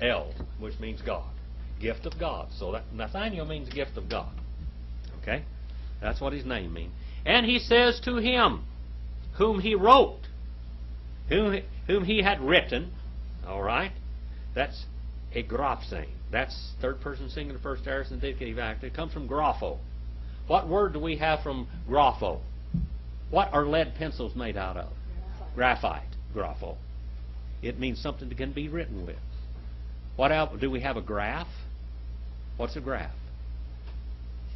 El, which means God. Gift of God. So that Nathaniel means gift of God. Okay? That's what his name means. And he says to him, whom he wrote, whom he had written, all right? That's a graphe. That's third person singular, first aorist indicative active. It comes from grapho. What word do we have from grapho? What are lead pencils made out of? Graphite. Grapho. It means something that can be written with. What else? Do we have a graph? What's a graph?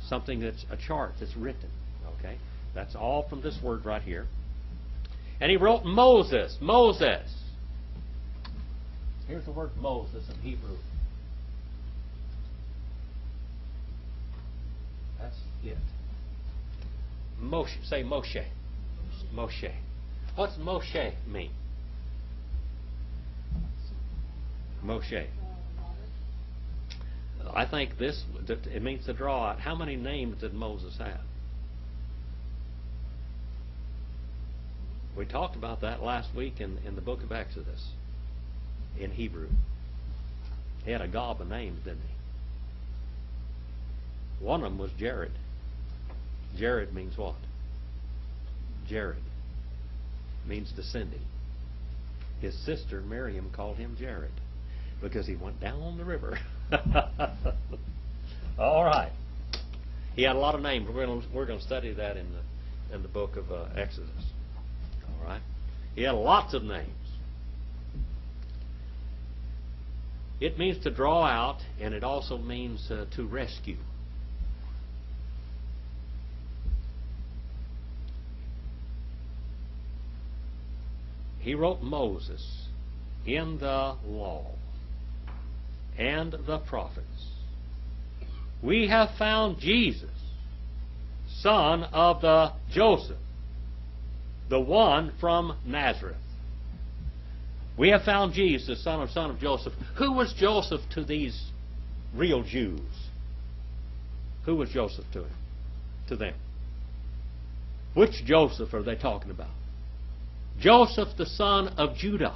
Something that's a chart that's written. Okay? That's all from this word right here. And he wrote Moses. Moses. Here's the word Moses in Hebrew. That's it. Moshe. Say Moshe. Moshe. What's Moshe mean? Moshe. I think it means to draw out. How many names did Moses have? We talked about that last week in the book of Exodus in Hebrew. He had a gob of names, didn't he? One of them was Jared. Jared means what? Jared means descending. His sister Miriam called him Jared because he went down the river. All right. He had a lot of names. We're going to study that in the book of Exodus. All right. He had lots of names. It means to draw out, and it also means to rescue. He wrote Moses in the law and the prophets. We have found Jesus, son of the Joseph, the one from Nazareth. We have found Jesus, son of Joseph. Who was Joseph to these real Jews? Who was Joseph to them? Which Joseph are they talking about? Joseph, the son of Judah.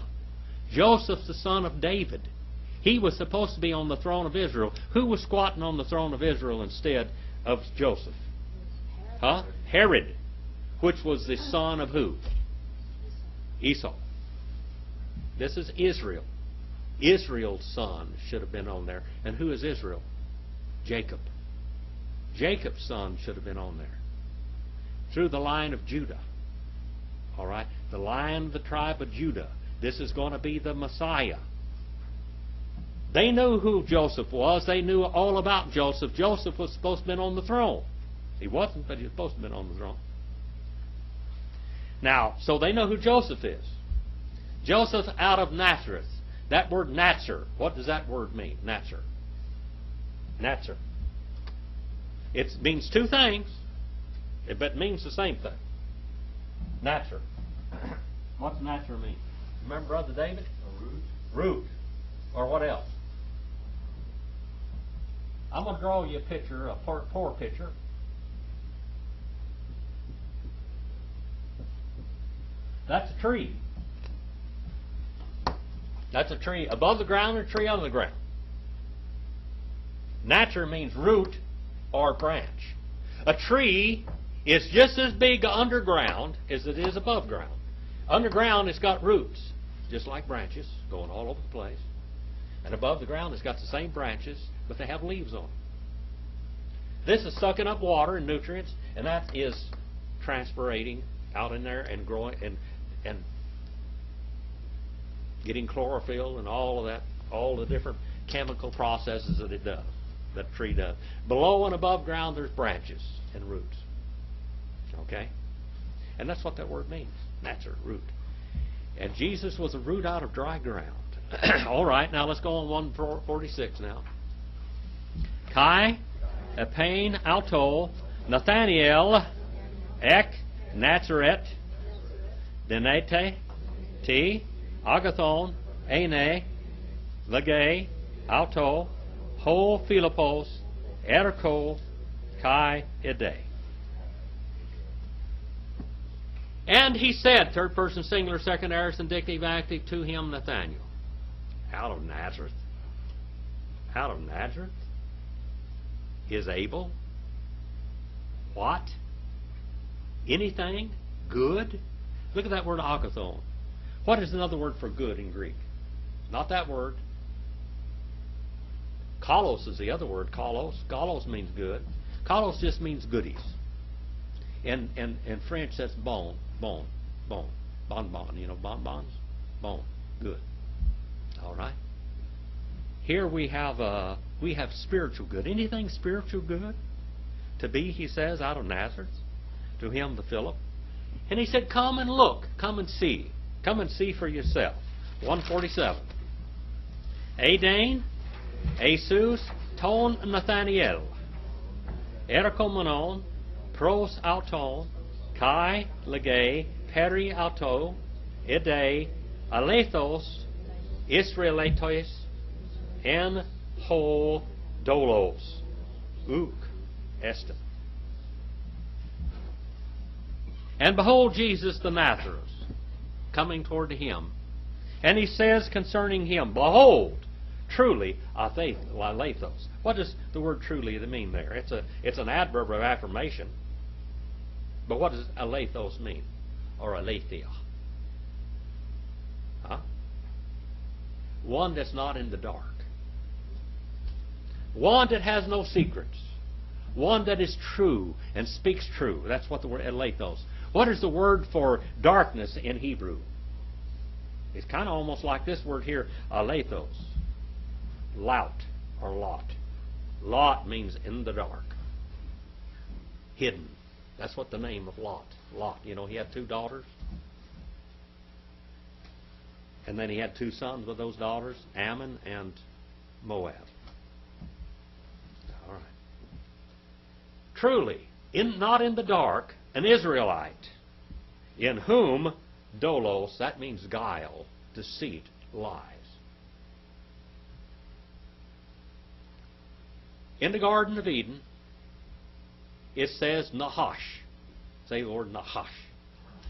Joseph, the son of David. He was supposed to be on the throne of Israel. Who was squatting on the throne of Israel instead of Joseph? Huh? Herod. Which was the son of who? Esau. This is Israel. Israel's son should have been on there. And who is Israel? Jacob. Jacob's son should have been on there. Through the line of Judah. All right? The line of the tribe of Judah. This is going to be the Messiah. They knew who Joseph was. They knew all about Joseph. Joseph was supposed to have been on the throne. He wasn't, but he was supposed to have been on the throne. Now, so they know who Joseph is. Joseph out of Nazareth. That word Nazar, what does that word mean? Nazar. Nazar. It means two things, but it means the same thing. Nazar. What's Nazar mean? Remember Brother David? A root. Root. Or what else? I'm going to draw you a picture, a poor picture. That's a tree. That's a tree above the ground or a tree under the ground. Nazar means root or branch. A tree is just as big underground as it is above ground. Underground, it's got roots, just like branches, going all over the place. And above the ground, it's got the same branches, but they have leaves on them. This is sucking up water and nutrients, and that is transpirating out in there and growing and getting chlorophyll and all of that, all the different chemical processes that it does, that tree does. Below and above ground, there's branches and roots. Okay? And that's what that word means. Nazar, root. And Jesus was a root out of dry ground. All right, now let's go on 146 now. Kai, Epain, Alto, Nathaniel, Ek, Nazareth, Denete, T, Agathon, Ene, Lagay, Alto, Ho, Philippos, Erko, Kai, Ede. And he said, third person singular, second aorist, indicative active, to him, Nathaniel. Out of Nazareth. Out of Nazareth is able. What? Anything good? Look at that word agathon. What is another word for good in Greek? Not that word. Kalos is the other word. Kalos. Kalos means good. Kalos just means goodies. In French, that's bon. Bon. Bon. Bonbon. You know bonbons? Bon. Good. All right. Here we have spiritual good. Anything spiritual good? To be, he says, out of Nazareth. To him, the Philip. And he said, come and look. Come and see. Come and see for yourself. 147. Adain, Jesus, ton Nathaniel. Erikomenon, pros auton, kai legay, peri auto, ide, alethos, Israelitos, en ho dolos, uk estem. And behold Jesus the Nazareth coming toward him. And he says concerning him, behold, truly, alethos. What does the word truly mean there? It's an adverb of affirmation. But what does alethos mean? Or aletheia? Huh? One that's not in the dark. One that has no secrets. One that is true and speaks true. That's what the word alethos. What is the word for darkness in Hebrew? It's kind of almost like this word here, alethos. Lout or lot. Lot means in the dark. Hidden. That's what the name of Lot. Lot. You know, he had 2 daughters. And then he had 2 sons with those daughters, Ammon and Moab. All right. Truly, not in the dark, an Israelite, in whom dolos, that means guile, deceit, lies. In the Garden of Eden, it says Nahash. Say the word Nahash.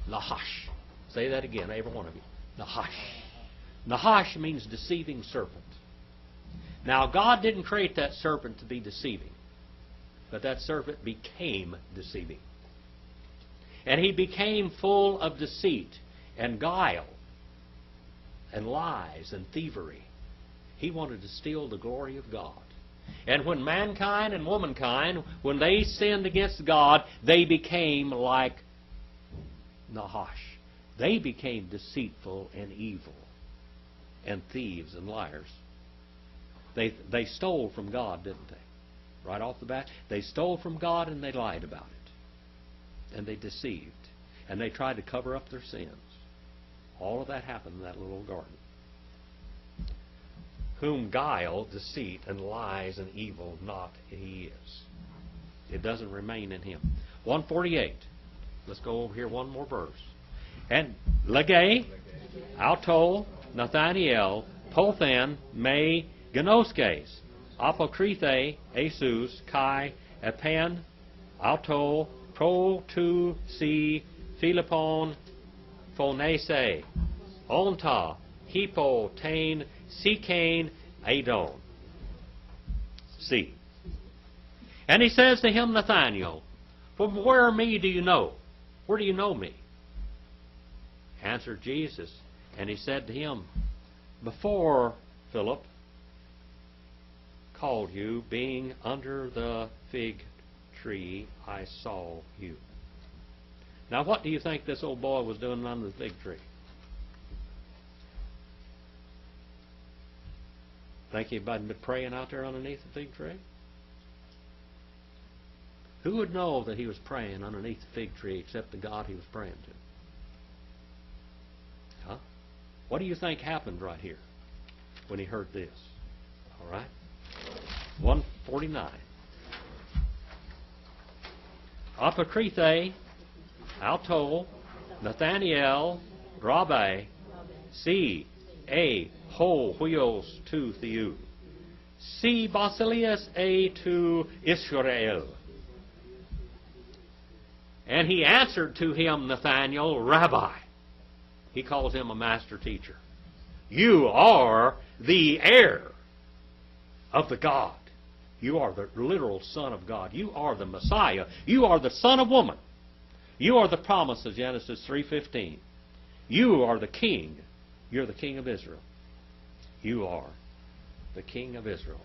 Nahash. Say that again, every one of you. Nahash. Nahash means deceiving serpent. Now, God didn't create that serpent to be deceiving, but that serpent became deceiving. And he became full of deceit and guile and lies and thievery. He wanted to steal the glory of God. And when mankind and womankind, when they sinned against God, they became like Nahash. They became deceitful and evil and thieves and liars. They stole from God, didn't they? Right off the bat, they stole from God and they lied about it. And they deceived. And they tried to cover up their sins. All of that happened in that little garden. Whom guile, deceit, and lies and evil not he is. It doesn't remain in him. 148. Let's go over here one more verse. And Legay, Auto, Nathaniel, Pothan, Me, Genoskes, Apokrithe, Jesus, Kai, Epan, Auto, Pro, Tu, Si, Philippon, Phonese, Onta, Hippo, Tain, Sikain, Adon. See. And he says to him, Nathaniel, from where me do you know? Where do you know me? Answered Jesus, and he said to him, before Philip called you, being under the fig tree, I saw you. Now, what do you think this old boy was doing under the fig tree? Think he'd been praying out there underneath the fig tree? Who would know that he was praying underneath the fig tree except the God he was praying to? Huh? What do you think happened right here when he heard this? All right? 149. Apokrithe, Auto, Nathaniel, Rabbi, Si, A, Ho, Huios, Tu, Theou. Si, Basilius, A, Tu, Israel. And he answered to him, Nathaniel, Rabbi. He calls him a master teacher. You are the heir of the God. You are the literal Son of God. You are the Messiah. You are the Son of woman. You are the promise of Genesis 3:15. You are the King. You're the King of Israel. You are the King of Israel.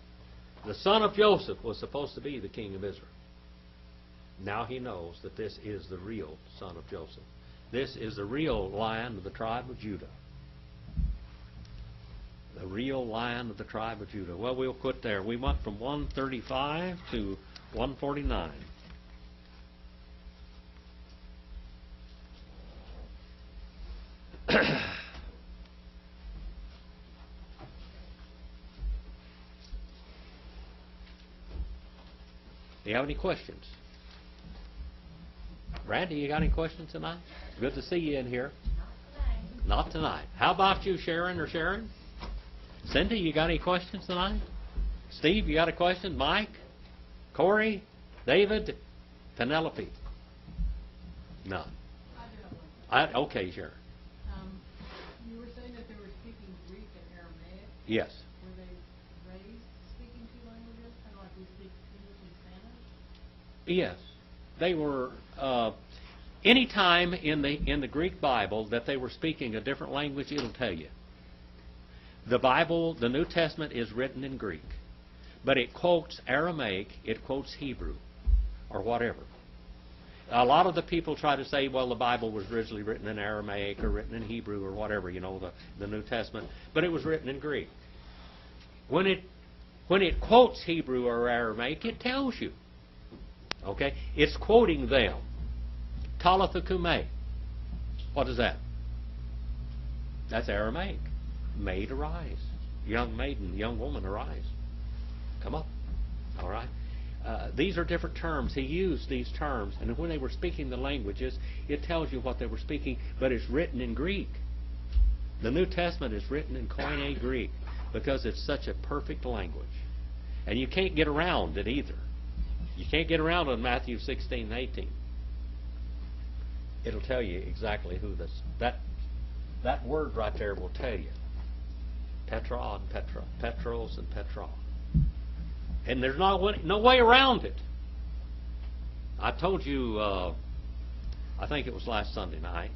The son of Joseph was supposed to be the King of Israel. Now he knows that this is the real son of Joseph. This is the real Lion of the tribe of Judah. The real Lion of the tribe of Judah. Well, we'll quit there. We went from 135 to 149. Do you have any questions? Randy, you got any questions tonight? Good to see you in here. Not tonight. How about you, Sharon or Sharon? Cindy, you got any questions tonight? Steve, you got a question? Mike? Corey? David? Penelope? None. I do have one. Okay, Sharon. You were saying that they were speaking Greek and Aramaic. Yes. Were they raised speaking two languages, kind of like we speak English and Spanish? Yes. They were, any time in the Greek Bible that they were speaking a different language, it'll tell you. The Bible, the New Testament, is written in Greek, but it quotes Aramaic, it quotes Hebrew, or whatever. A lot of the people try to say, well, the Bible was originally written in Aramaic or written in Hebrew or whatever, the New Testament, but it was written in Greek. When it quotes Hebrew or Aramaic, it tells you. Okay? It's quoting them. Talitha Kumei. What is that? That's Aramaic. Maid, arise. Young maiden, young woman, arise. Come up. All right? These are different terms. He used these terms, and when they were speaking the languages, it tells you what they were speaking, but it's written in Greek. The New Testament is written in Koine Greek because it's such a perfect language. And you can't get around it either. You can't get around on Matthew 16 and 18. It'll tell you exactly who this... That word right there will tell you. Petra and Petra. Petros and Petra. And there's no way around it. I told you, I think it was last Sunday night.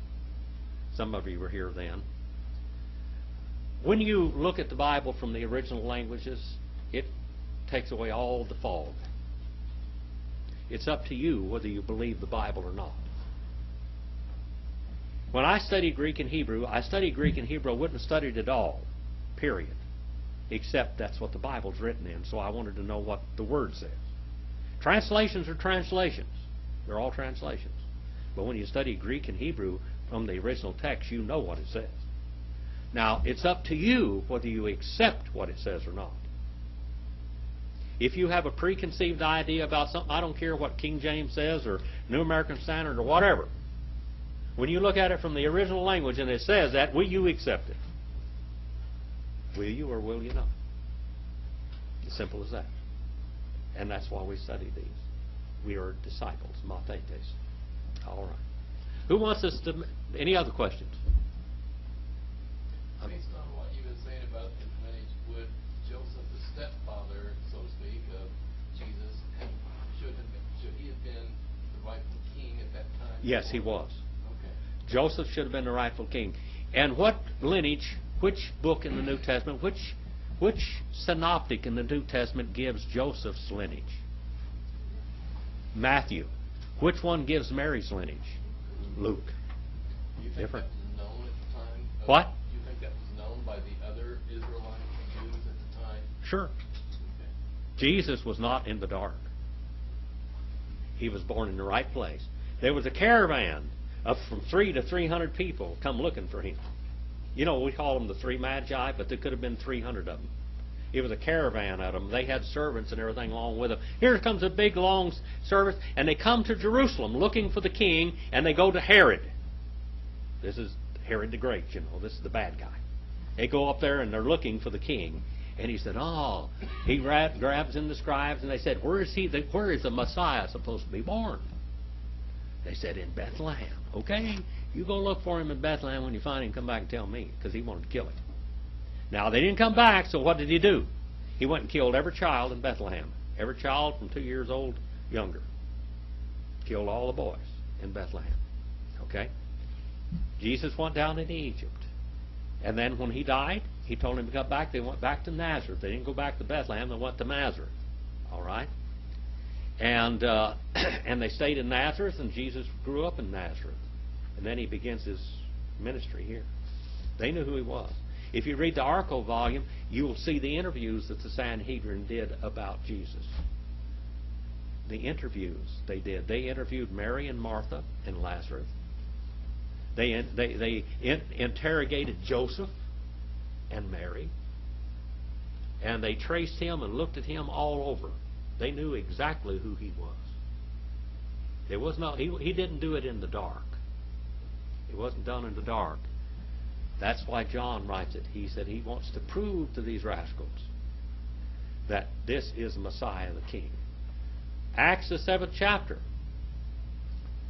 Some of you were here then. When you look at the Bible from the original languages, it takes away all the fog. It's up to you whether you believe the Bible or not. When I studied Greek and Hebrew, I studied Greek and Hebrew. I wouldn't have studied it all, period. Except that's what the Bible's written in, so I wanted to know what the Word says. Translations are translations. They're all translations. But when you study Greek and Hebrew from the original text, you know what it says. Now, it's up to you whether you accept what it says or not. If you have a preconceived idea about something, I don't care what King James says or New American Standard or whatever. When you look at it from the original language and it says that, will you accept it? Will you or will you not? As simple as that. And that's why we study these. We are disciples, matetes. All right. Who wants us to... Any other questions? Based on what you were saying about his lineage, would Joseph, the stepfather, so to speak, of Jesus, should he have been the rightful king at that time? Yes, he was. Okay. Joseph should have been the rightful king. And what lineage, which book in the New Testament, which synoptic in the New Testament gives Joseph's lineage? Matthew. Which one gives Mary's lineage? Luke. Do you think Different. that was known at the time? What? Do you think that was known by the other Israelite Jews at the time? Sure. Okay. Jesus was not in the dark. He was born in the right place. There was a caravan of from 300 to 300 people come looking for him. You know, we call them the three magi, but there could have been 300 of them. It was a caravan of them. They had servants and everything along with them. Here comes a big, long service, and they come to Jerusalem looking for the king, and they go to Herod. This is Herod the Great, you know. This is the bad guy. They go up there, and they're looking for the king. And he said, oh, he grabs in the scribes, and they said, where is the Messiah supposed to be born? They said, in Bethlehem. Okay, you go look for him in Bethlehem. When you find him, come back and tell me, because he wanted to kill him. Now, they didn't come back, so what did he do? He went and killed every child in Bethlehem. Every child from 2 years old, younger. Killed all the boys in Bethlehem. Okay? Jesus went down into Egypt. And then when he died, he told him to come back. They went back to Nazareth. They didn't go back to Bethlehem. They went to Nazareth. All right? And and they stayed in Nazareth, and Jesus grew up in Nazareth. And then he begins his ministry here. They knew who he was. If you read the Arco volume, you will see the interviews that the Sanhedrin did about Jesus. The interviews they did. They interviewed Mary and Martha and Lazarus. They interrogated Joseph and Mary. And they traced him and looked at him all over. They knew exactly who he was. It was not. He didn't do it in the dark. It wasn't done in the dark. That's why John writes it. He said he wants to prove to these rascals that this is Messiah the King. Acts the 7th chapter.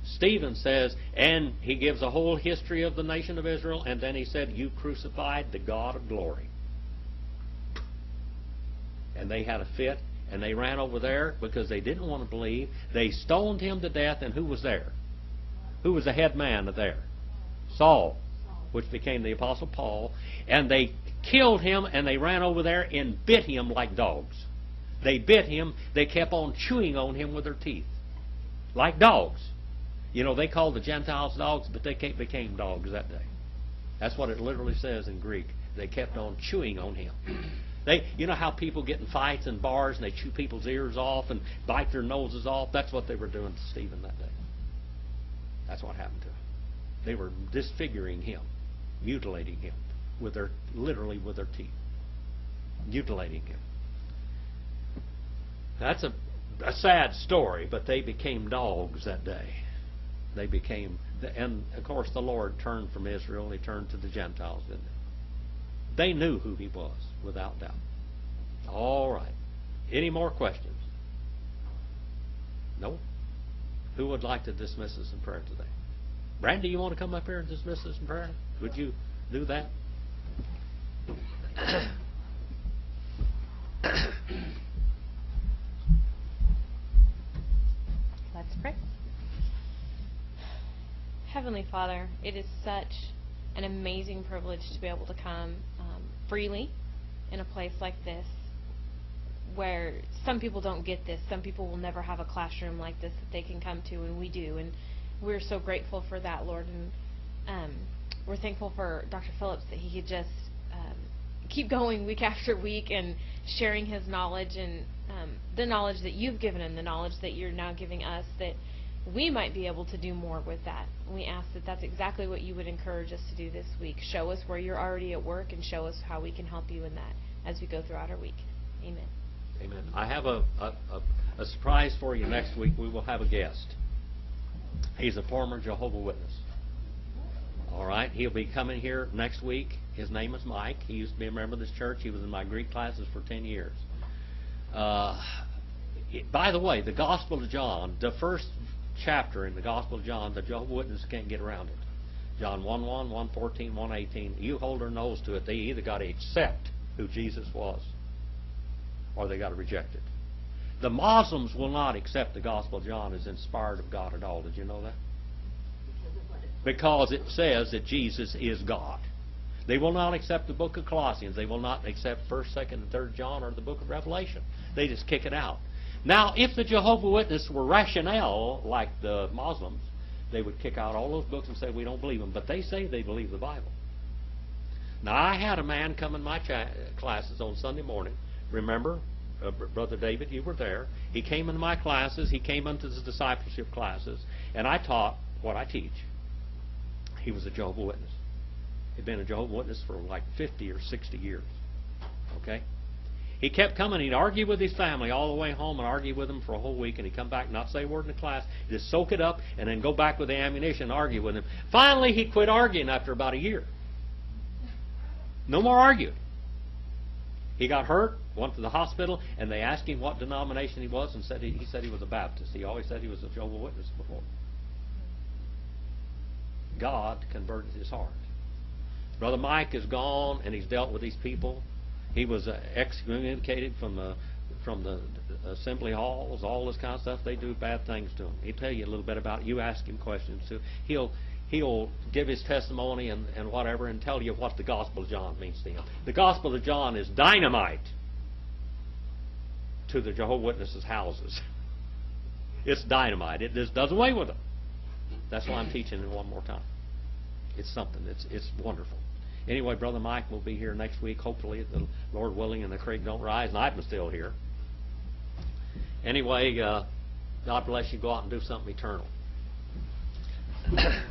Stephen says, and he gives a whole history of the nation of Israel, and then he said, you crucified the God of glory. And they had a fit, and they ran over there because they didn't want to believe. They stoned him to death, and who was there? Who was the head man there? Saul, which became the Apostle Paul. And they killed him, and they ran over there and bit him like dogs. They bit him. They kept on chewing on him with their teeth. Like dogs. You know, they called the Gentiles dogs, but they became dogs that day. That's what it literally says in Greek. They kept on chewing on him. You know how people get in fights in bars and they chew people's ears off and bite their noses off? That's what they were doing to Stephen that day. That's what happened to him. They were disfiguring him, mutilating him, literally with their teeth. Mutilating him. That's a sad story, but they became dogs that day. They became, and of course the Lord turned from Israel and He turned to the Gentiles, didn't they? They knew who He was, without doubt. All right. Any more questions? No? Who would like to dismiss us in prayer today? Brandy, you want to come up here and dismiss us in prayer? Would you do that? Let's pray. Heavenly Father, it is such an amazing privilege to be able to come freely in a place like this, where some people don't get this. Some people will never have a classroom like this that they can come to, and we do. And we're so grateful for that, Lord. And we're thankful for Dr. Phillips, that he could just keep going week after week and sharing his knowledge and the knowledge that you've given him, the knowledge that you're now giving us, that we might be able to do more with that. We ask that that's exactly what you would encourage us to do this week. Show us where you're already at work and show us how we can help you in that as we go throughout our week. Amen. Amen. I have a surprise for you next week. We will have a guest. He's a former Jehovah's Witness. All right. He'll be coming here next week. His name is Mike. He used to be a member of this church. He was in my Greek classes for 10 years. By the way, the Gospel of John, the first chapter in the Gospel of John, the Jehovah's Witnesses can't get around it. John 1:1, 1:14, 1:18. You hold their nose to it. They either got to accept who Jesus was, or they got to reject it. The Muslims will not accept the Gospel of John as inspired of God at all. Did you know that? Because it says that Jesus is God. They will not accept the book of Colossians. They will not accept 1st, 2nd, and 3rd John or the book of Revelation. They just kick it out. Now, if the Jehovah's Witnesses were rational like the Muslims, they would kick out all those books and say, we don't believe them. But they say they believe the Bible. Now, I had a man come in my classes on Sunday morning. Remember, Brother David, you were there. He came into my classes. He came into the discipleship classes. And I taught what I teach. He was a Jehovah's Witness. He'd been a Jehovah's Witness for like 50 or 60 years. Okay? He kept coming. He'd argue with his family all the way home and argue with them for a whole week, and he'd come back and not say a word in the class, just soak it up, and then go back with the ammunition and argue with him. Finally, he quit arguing after about a year. No more arguing. He got hurt, went to the hospital, and they asked him what denomination he was, and he said he was a Baptist. He always said he was a Jehovah's Witness before. God converted his heart. Brother Mike is gone, and he's dealt with these people. He was excommunicated from the assembly halls, all this kind of stuff. They do bad things to him. He'll tell you a little bit about it. You ask him questions too. He'll give his testimony and whatever and tell you what the Gospel of John means to him. The Gospel of John is dynamite to the Jehovah's Witnesses' houses. It's dynamite. It just does away with them. That's why I'm teaching it one more time. It's something. It's wonderful. Anyway, Brother Mike will be here next week, hopefully, the Lord willing, and the creek don't rise, and I'm still here. Anyway, God bless you. Go out and do something eternal. Okay.